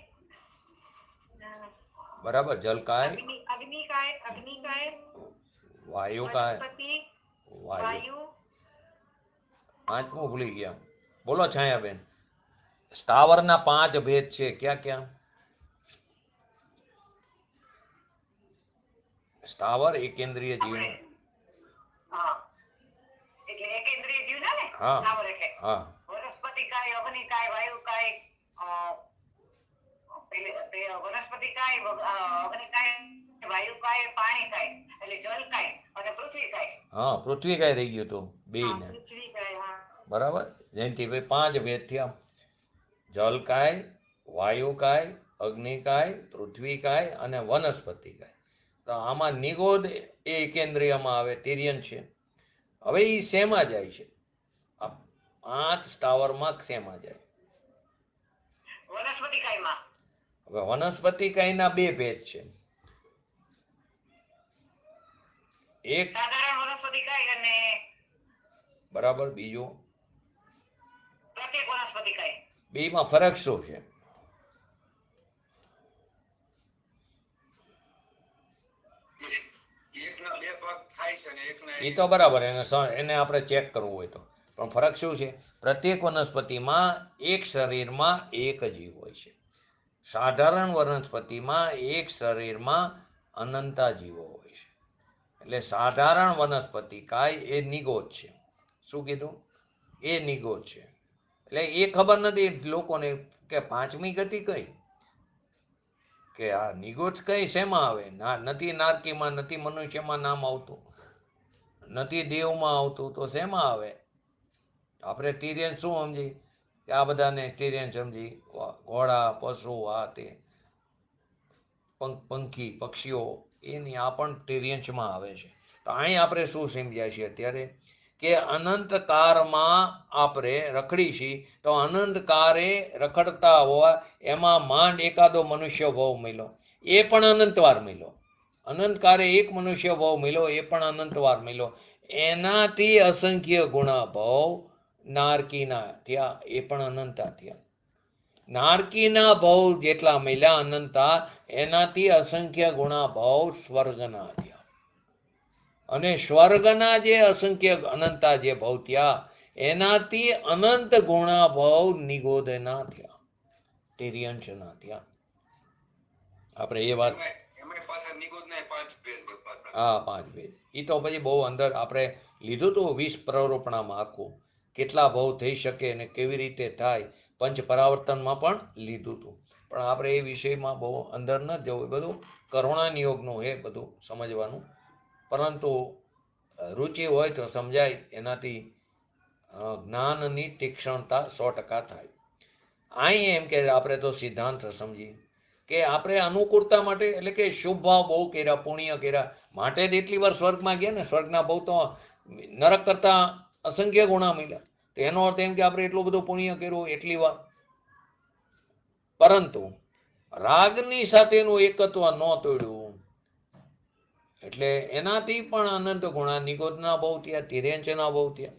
[SPEAKER 1] બરાબર. જલકાય,
[SPEAKER 3] અગ્નિકાય,
[SPEAKER 1] વાયુ કાય
[SPEAKER 3] વનસ્પતિ,
[SPEAKER 1] વાયુ
[SPEAKER 3] વાયુ,
[SPEAKER 1] પાંચમું ભૂલી ગયા. બોલો છાયાબેન. સ્થાવરના 5 ભેદ છે. ક્યાં ક્યાં? સ્થાવર એકેન્દ્રિય જીવ.
[SPEAKER 3] હા એટલે એકેન્દ્રિય જીવ ને
[SPEAKER 1] હા.
[SPEAKER 3] સ્થાવર એટલે
[SPEAKER 1] હા
[SPEAKER 3] વનસ્પતિ કાય, અગ્નિ કાય, વાયુ કાય, વનસ્પતિ કાય, અગ્નિ કાય, વાયુ કાય, પાણી કાય એટલે જલ કાય અને પૃથ્વી કાય.
[SPEAKER 1] હા પૃથ્વી કાય રહી ગયું હતું બે
[SPEAKER 3] હા,
[SPEAKER 1] ને.
[SPEAKER 3] પૃથ્વી કાય. હા
[SPEAKER 1] બરાબર જયંતિભાઈ. 5 ભેદ થયા. જલ કાય, વાયુ કાય, અગ્નિ કાય, પૃથ્વી કાય અને વનસ્પતિ કાય. તો આમાં નિગોદ એ એકેન્દ્રિયમાં આવે, તિર્યન છે. હવે એ શેમાં જાય છે? આ 5 સ્થાવરમાં શેમાં જાય?
[SPEAKER 3] વનસ્પતિ કાયમાં.
[SPEAKER 1] હવે વનસ્પતિ કાયના 2 ભેદ છે. એક
[SPEAKER 3] સાધારણ વનસ્પતિ કાય અને
[SPEAKER 1] બરાબર, બીજો
[SPEAKER 3] પ્રત્યેક વનસ્પતિ કાય.
[SPEAKER 1] બેમાં ફરક શું છે?
[SPEAKER 2] એકના બે ભાગ થાય છે અને એકના
[SPEAKER 1] એ તો બરાબર, એને આપણે ચેક કરવું હોય તો. પણ ફરક શું છે? પ્રત્યેક વનસ્પતિમાં એક શરીરમાં એક જીવ હોય છે. સાધારણ વનસ્પતિમાં એક શરીરમાં અનંતા જીવો હોય છે. એટલે સાધારણ વનસ્પતિ કાય એ નિગોદ છે. શું કીધું? એ નિગોદ છે. એટલે એ ખબર નથી લોકોને કે 5મી ગતિ કઈ, કે આ નિગોદ કઈ શેમાં આવે? નથી નારકીમાં, નથી મનુષ્યમાં નામ આવતું, નથી દેવમાં આવતું, તો શેમાં આવે? આપણે તિર્યન શું સમજી કે આ બધાને તિર્યન સમજી ઘોડા, પશુ, આ તે પંખી, પક્ષીઓ, એની આ પણ તિર્યંશમાં આવે છે. તો અહીં આપણે શું સમજ્યા છીએ અત્યારે કે અનંતકાળમાં આપણે રખડી છીએ, તો અનંતકાળે રખડતા હોવા એમાં માંડ એકાદો મનુષ્ય ભાવ મળ્યો, એ પણ અનંતવાર મળ્યો. અનંતકાળે એક મનુષ્ય ભાવ મળ્યો, એ પણ અનંતવાર મળ્યો. એનાથી અસંખ્ય ગુણા ભાવ નારકીના થયા, એ પણ અનંતા થયા. નારકીના ભાવ જેટલા મળ્યા અનંતા, એનાથી અસંખ્ય ગુણા ભાવ સ્વર્ગના થયા. અને સ્વર્ગના જે અસંખ્ય અનંતા જે ભાવ થયા, એનાથી અનંત ગુણા ભાવ નિગોદના થયા, તિર્યંશના થયા. આપણે એ વાત,
[SPEAKER 2] એમાં પાછા નિગોદના 5 ભેદ પાછા.
[SPEAKER 1] હા 5 ભેદ. એ તો પછી બહુ અંદર આપણે લીધું હતું 20 પ્રરોપણામાં આખું, કેટલા ભાવ થઈ શકે અને કેવી રીતે થાય, પંચ પરાવર્તનમાં પણ લીધું હતું. પણ આપણે એ વિષયમાં બહુ અંદર ન જવું, બધું કરુણા નિયોગનું એ બધું સમજવાનું. પરંતુ રુચિ હોય તો સમજાય, એનાથી જ્ઞાનની તીક્ષ્ણતા 100% થાય. અહીં એમ કે આપણે તો સિદ્ધાંત સમજીએ કે આપણે અનુકૂળતા માટે, એટલે કે શુભ ભાવ બહુ કર્યા, પુણ્ય કર્યા માટે જ એટલી વાર સ્વર્ગમાં ગયા ને. સ્વર્ગના બહુ તો નરક કરતા અસંખ્ય ગુણા મળ્યા. તો એનો અર્થ એમ કે આપણે એટલું બધું પુણ્ય કર્યું એટલી વાર. પરંતુ રાગની સાથેનું એકત્વ ન તોડ્યું, એટલે એનાથી પણ અનંત ગુણા નિગોદના બહુ થયા, તિર્યંશના બહુ થયા.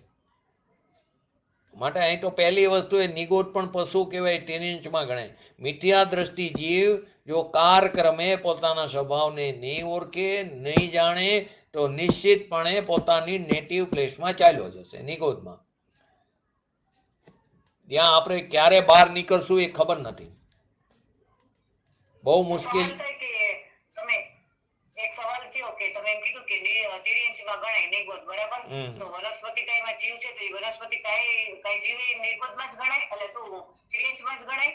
[SPEAKER 1] માટે અહીં તો પહેલી વસ્તુ એ નિગોદ પણ પશુ કહેવાય, તિર્યંશમાં ગણાય. મિથ્યા દ્રષ્ટિ જીવ જો કારક્રમે પોતાના સ્વભાવને નહીં ઓળખે, નહીં જાણે, તો નિશ્ચિતપણે પોતાની નેટિવ પ્લેસમાં ચાલ્યો જશે, નિગોદમાં. ત્યાં આપણે ક્યારે બહાર નીકળશું એ ખબર નથી. બહુ મુશ્કેલ.
[SPEAKER 3] સવાલ થાય કે તમે એક સવાલ થયો કે તમે એમ કીધું કે તિર્યંશમાં ગણાય નિગોદ, બરાબર? તો વનસ્પતિ કાયમાં જીવ છે, તો એ વનસ્પતિ કાય જીવ એ નિગોદમાં જ ગણાય, એટલે શું તિર્યંશમાં જ ગણાય?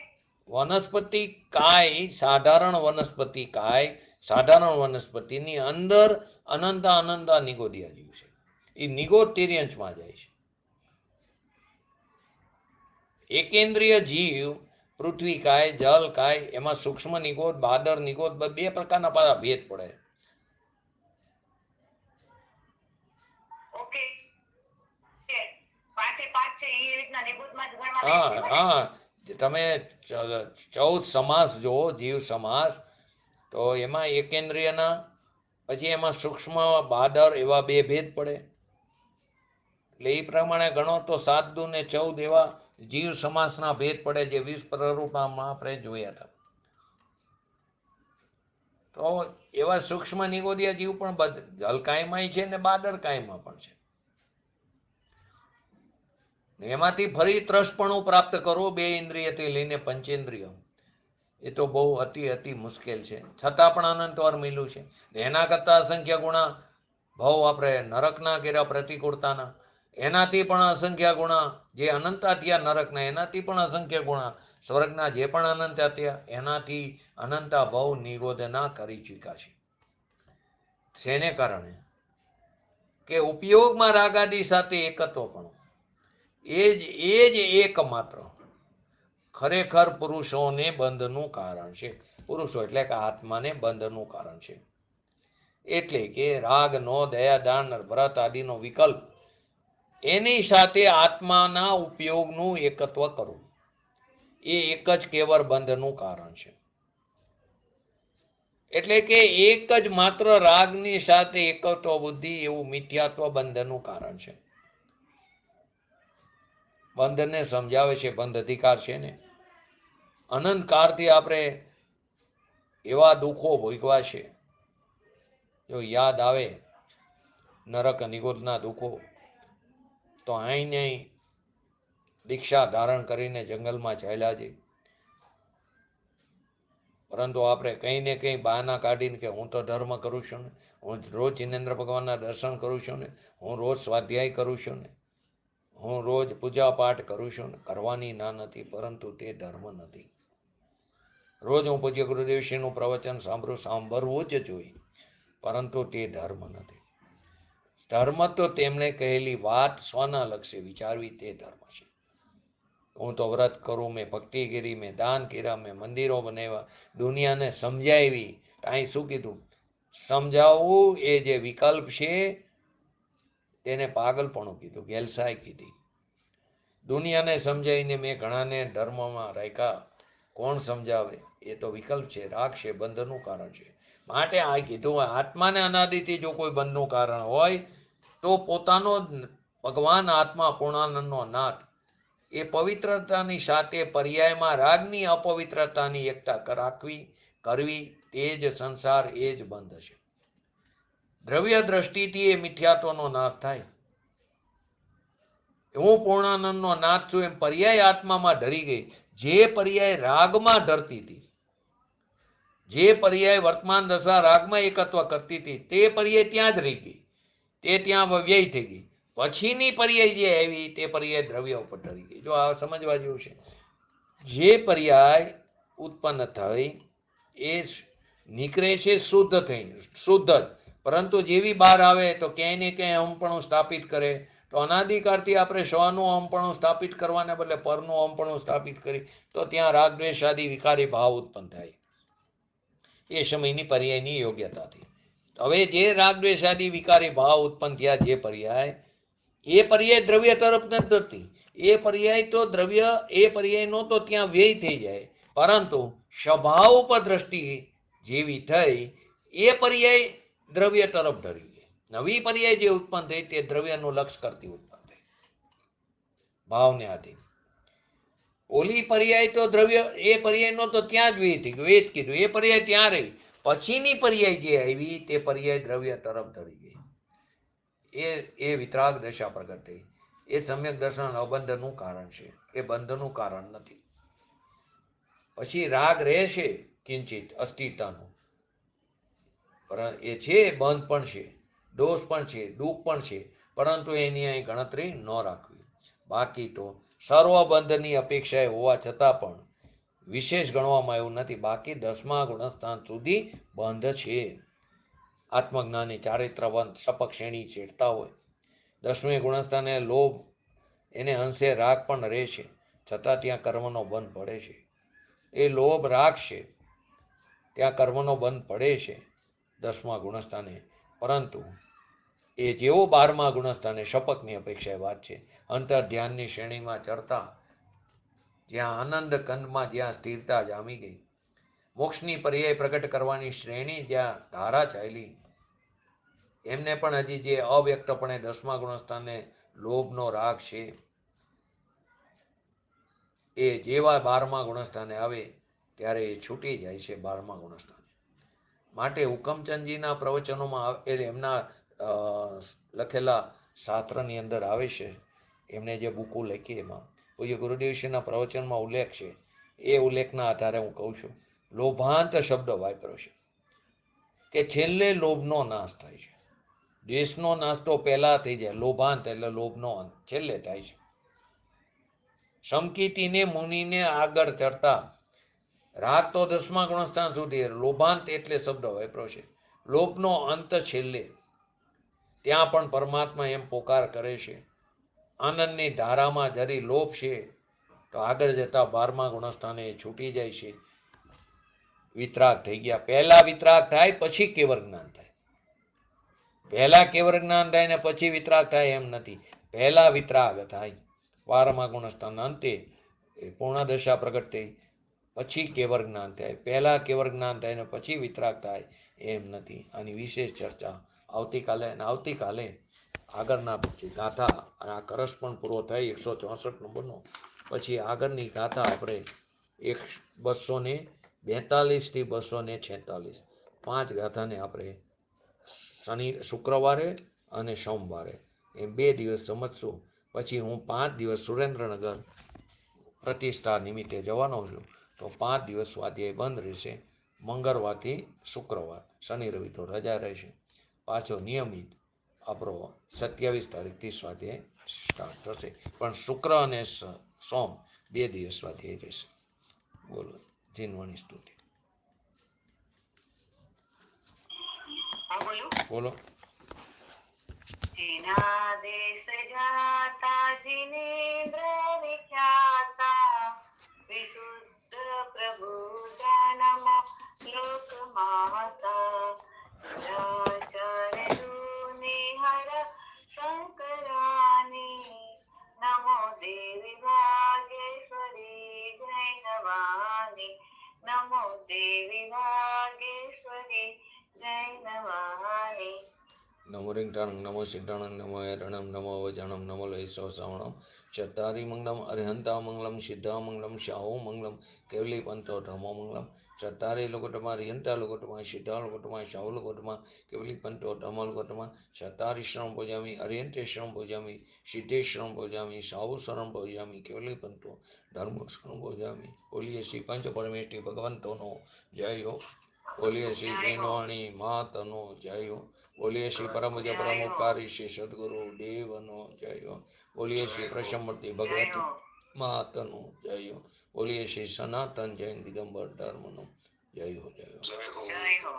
[SPEAKER 1] વનસ્પતિ કાય, સાધારણ વનસ્પતિ કાય, સાધારણ વનસ્પતિની અંદર અનંતા નિગોદિયા જીવ છે. એ નિગોદ તિર્યંશમાં જાય છે. એકેન્દ્રિય જીવ પૃથ્વી કાય, જલ કાય, એમાં સૂક્ષ્મ નિગોદ, બાદર નિગોદ, 2 પ્રકારના પાછા ભેદ પડે.
[SPEAKER 3] ઓકે, 5 એ 5 છે, એ રીતના નિગોદમાં જ ગણવાના
[SPEAKER 1] હા
[SPEAKER 3] છે ને?
[SPEAKER 1] હા, તમે 14 સમાસ જુઓ, જીવ સમાસ, તો એમાં એકેન્દ્રિયના, પછી એમાં સૂક્ષ્મ, બાદર, એવા 2 ભેદ પડે. એટલે એ પ્રમાણે ગણો તો 7 દુ ને 14 એવા જીવ સમાસના ભેદ પડે, જે 20 પ્રરૂપમાં આપણે જોયા હતા. તો એવા સૂક્ષ્મ નિગોદિયા જીવ પણ જલકાયમાં છે ને બાદરકાયમાં પણ છે. એમાંથી ફરી ત્રસપણું પ્રાપ્ત કરવું 2 ઇન્દ્રિયથી લઈને પંચેન્દ્રિય, એ તો બહુ અતિ મુશ્કેલ છે. છતાં પણ અનંતવાર મિલ્યું છે. એના કરતા અસંખ્ય ગુણા ભાવ આપણે નરકના કર્યા પ્રતિકૂળતાના, એનાથી પણ અસંખ્ય ગુણા જે અનંતા થયા નરકના, એનાથી પણ અસંખ્ય ગુણા સ્વર્ગના જે પણ અનંતા થયા એનાથી અનંતા ભાવ નિગોદના કરી ચૂક્યા છે. શેને કારણે? કે ઉપયોગમાં રાગાદી સાથે એકત્વ પણ એ જ એકમાત્ર ખરેખર પુરુષોને બંધનું કારણ છે. પુરુષો એટલે કે આત્માને બંધનું કારણ છે. એટલે કે રાગ નો દયા દાન વ્રત આદિનો વિકલ્પ એની સાથે આત્માના ઉપયોગનું એકત્વ કરવું, એ એક જ કેવળ બંધનું કારણ છે. એટલે કે એક જ માત્ર રાગની સાથે એકત્વ બુદ્ધિ એવું મિથ્યાત્વ બંધનું કારણ છે. બંધને સમજાવે છે, બંધ અધિકાર છે ને. અનંત કાળથી આપણે એવા દુઃખો ભોગવા છે. જો યાદ આવે નરક નિગોદના દુઃખો, તો અહીંને દીક્ષા ધારણ કરીને જંગલમાં ચાલ્યા જઈએ. પરંતુ આપણે કંઈ ને કંઈ બહાના કાઢીને કે હું તો ધર્મ કરું છું ને, હું રોજ જિનેન્દ્ર ભગવાનના દર્શન કરું છું ને, હું રોજ સ્વાધ્યાય કરું છું ને, હું રોજ પૂજા પાઠ કરું છું ને, કરવાની ના નથી, પરંતુ તે ધર્મ નથી. રોજ હું પૂજ્ય ગુરુદેવશ્રીનું પ્રવચન સાંભળવું જ જોઈએ, પરંતુ તે ધર્મ નથી. ધર્મ તો તેમણે કહેલી વાત સ્વના લક્ષ્ય વિચારવી, તે ધર્મ છે. હું તો વ્રત કરું, મેં ભક્તિ કરી, મેં દાન કર્યા, મેં મંદિરો બનાવ્યા, દુનિયાને સમજાવી. અહીં શું કીધું? સમજાવવું એ જે વિકલ્પ છે તેને પાગલપણું કીધું, ગેલસાઈ કીધી. દુનિયાને સમજાવીને મેં ઘણાને ધર્મમાં રાખ્યા. કોણ સમજાવે? એ તો વિકલ્પ છે, રાગ છે, બંધનું કારણ છે. માટે આ કીધું, આત્માને અનાદિથી જો કોઈ બંધનું કારણ હોય તો પોતાનો ભગવાન આત્મા પૂર્ણાનંદનો નાથ એ પવિત્રતાની સાથે પર્યાયમાં રાગની અપવિત્રતાની એકતા કરવી, તે જ સંસાર, એ જ બંધ છે. દ્રવ્ય દ્રષ્ટિથી એ મિથ્યાત્વનો નાશ થાય. હું પૂર્ણાનંદનો નાથ છું એમ પર્યાય આત્મામાં ધરી ગઈ. જે પર્યાય રાગમાં ધરતી હતી, જે પર્યાય વર્તમાન દશા રાગમાં એકત્વ કરતી હતી, તે પર્યાય ત્યાં જ રહી ગઈ, તે ત્યાં વ્યય થઈ ગઈ. પછીની પર્યાય જે આવી તે પર્યાય દ્રવ્ય ઉપર ધરી ગઈ. જો આ સમજવા જેવું છે. જે પર્યાય ઉત્પન્ન થઈ એ નીકળે છે શુદ્ધ થઈ, શુદ્ધ જ, પરંતુ જેવી બહાર આવે તો ક્યાંય ને ક્યાંય અહમપણું સ્થાપિત કરે. તો અનાદિકાળથી આપણે સ્વનું અહમપણું સ્થાપિત કરવાને બદલે પરનું અહમપણું સ્થાપિત કરી, તો ત્યાં રાગ દ્વેષ આદિ વિકારી ભાવ ઉત્પન્ન થાય. એ સમયની પર્યાયની યોગ્યતાથી. હવે જે રાગ દ્વેષ આદિ વિકારી ભાવ ઉત્પન્ન થયા, જે પર્યાય, એ પર્યાય દ્રવ્ય તરફ નથી ધરતી. એ પર્યાય તો દ્રવ્ય, એ પર્યાયનો તો ત્યાં વ્યય થઈ જાય, પરંતુ સ્વભાવ ઉપર દ્રષ્ટિ જેવી થઈ એ પર્યાય દ્રવ્ય તરફ ધરી ગઈ. નવી પર્યાય જે ઉત્પન્ન થઈ તે દ્રવ્યનું લક્ષ કરતી ઉત્પન્ન થઈ, ભાવને આધીન. ઓલી પર્યાય તો દ્રવ્ય, એ પર્યાયનો તો ત્યાં જ વ્યય થઈ ગયો, એ જ કીધું. એ પર્યાય ત્યાં રહી. પછીની પર્યાય જે આવી તે પર્યાય દ્રવ્ય તરફ ધરી ગઈ. એ વિતરાગ દશા પ્રગટ થઈ. એ સમ્યક દર્શન અબંધનું કારણ છે, એ બંધનું કારણ નથી. પછી રાગ રહેશે કિંચિત અસ્થિરતાનું, એ છે, બંધ પણ છે, દોષ પણ છે, દુઃખ પણ છે, પરંતુ એની અહીં ગણતરી ન રાખવી. બાકી તો સર્વબંધની અપેક્ષાએ હોવા છતાં પણ વિશેષ ગણવામાં આવ્યું નથી. બાકી 10મા ગુણસ્થાન સુધી બંધ છે. આત્મજ્ઞાની ચારિત્રવંત સપક શ્રેણી ચેડતા હોય. 10મે ગુણસ્થાને લોભ, એને અંશે રાગ પણ રહે છે, છતાં ત્યાં કર્મનો બંધ પડે છે. એ લોભ રાગ છે, ત્યાં કર્મનો બંધ પડે છે 10મા ગુણસ્થાને. પરંતુ એ જેવો 12મા ગુણસ્થાને શપકની અપેક્ષાએ વાત છે. અંતર ધ્યાનની શ્રેણીમાં ચડતા, જ્યાં આનંદ કંદમાં જ્યાં સ્થિરતા જામી ગઈ, મોક્ષની પર્યાય પ્રગટ કરવાની શ્રેણી જ્યાં ધારા ચાલી, એમને પણ હજી જે અવ્યક્તપણે 10મા ગુણસ્થાને લોભનો રાગ છે, એ જેવા 12મા ગુણસ્થાને આવે ત્યારે એ છૂટી જાય છે. 12મા ગુણસ્થાને માટે હુકમચંદજીના પ્રવચનોમાં એમના લખેલા શાસ્ત્રની અંદર આવે છે, એમને જે બુકો લખી એમાં પૂજ્ય ગુરુદેવશ્રીના પ્રવચનમાં ઉલ્લેખ છે. એ ઉલ્લેખના આધારે હું કહું છું, લોભાંત શબ્દ વાપર્યો છે કે છેલ્લે લોભનો નાશ થાય છે. દેશનો નાશ તો પહેલા થઈ જાય, લોભાંત એટલે લોભનો અંત છેલ્લે થાય છે. સમકીતીને મુનિને આગળ ચડતા રાગ તો 10મા ગુણસ્થાન સુધી, લોભાંત એટલે શબ્દ વાપર્યો છે. લોભનો અંત છેલ્લે, ત્યાં પણ પરમાત્મા એમ પોકાર કરે છે. આનંદની ધારામાં જરી લોભ છે તો આગળ જતા 12મા ગુણસ્થાને છૂટી જાય છે. વિતરાગ થઈ ગયા. પહેલા વિતરાગ થાય પછી કેવળ જ્ઞાન થાય. પહેલા કેવળ જ્ઞાન થાય ને પછી વિતરાગ થાય એમ નથી. પહેલા વિતરાગ થાય 12મા ગુણસ્થાન અંતે પૂર્ણ દશા પ્રગટ થઈ પછી કેવળ જ્ઞાન થાય. પહેલા કેવળ જ્ઞાન થાય ને પછી વિતરાગ થાય એમ નથી. આની વિશેષ ચર્ચા આવતીકાલે આગળના ગાથા, આ કરસ પણ પૂરો થાય 164 નંબરનો. પછી આગળની ગાથા આપણે 242 થી 246 5 ગાથાને આપણે શુક્રવારે અને સોમવારે એમ 2 દિવસ સમજશું. પછી હું 5 દિવસ સુરેન્દ્રનગર પ્રતિષ્ઠા નિમિત્તે જવાનો છું, તો 5 દિવસ સ્વાધ્યાય બંધ રહેશે. મંગળવારથી શુક્રવાર, શનિ રવિ તો રજા રહેશે. પાછો નિયમિત આપણો 27 તારીખથી સ્વાધ્યાય સ્ટાર્ટ થશે, પણ શુક્ર અને સોમ 2 દિવસ સ્વાધ્યાય રહેશે. બોલો જીનવાણી સ્તુતિ. બોલો.
[SPEAKER 3] જીના દેશ જાતા જીનેન્દ્ર વિખ્યાતા, વિશુદ્ધ પ્રભુ જન્મ લોક માતા, નિહર શંકરાની, નમો દેવી ભાગેશ્વરી જૈનવાની, નમો દેવી ભાગેશ્વરી જૈનવાની.
[SPEAKER 1] નમો રિંગટાણં નમો સિદ્ધાણં નમો એરણં નમો અવજાણં નમો લયસો શ્રવણં ચત્તારી મંગલમ અરિહંતા મંગલમ સિદ્ધા મંગલમ શાહો મંગલમ કેવલી પંતો ધર્મો મંગલમ. ચત્તારી લોકોટમાં રિહંતા લોકોટમાં સિદ્ધા લોકોટમાં શાહુ લોકોટમાં કેવલી પંતો ધર્મ લોકોટમાં. ચત્તારી શ્રમ ભોજામી અરિહંતે શ્રમ ભોજામી સિદ્ધે શ્રમ ભોજામી શાહુ શ્રમ ભોજામી કેવલી પંતો ધર્મ શ્રમ ભોજામી. બોલીએ શ્રી પંચ પરમેષ્ઠી ભગવંતોનો જય હો. બોલીએ શ્રી જીનવાણી માતનો જય હો. બોલીએ શ્રી પરમ પૂજ્ય પરમ ઉપકારી શ્રી સદગુરુ દેવનો જય હો. બોલીએ શ્રી પ્રસમૂર્તિ ભગવતી માતનો જય હો. બોલીએ શ્રી સનાતન જૈન દિગંબર ધર્મનો જય હો. જય હો.
[SPEAKER 3] જય હો.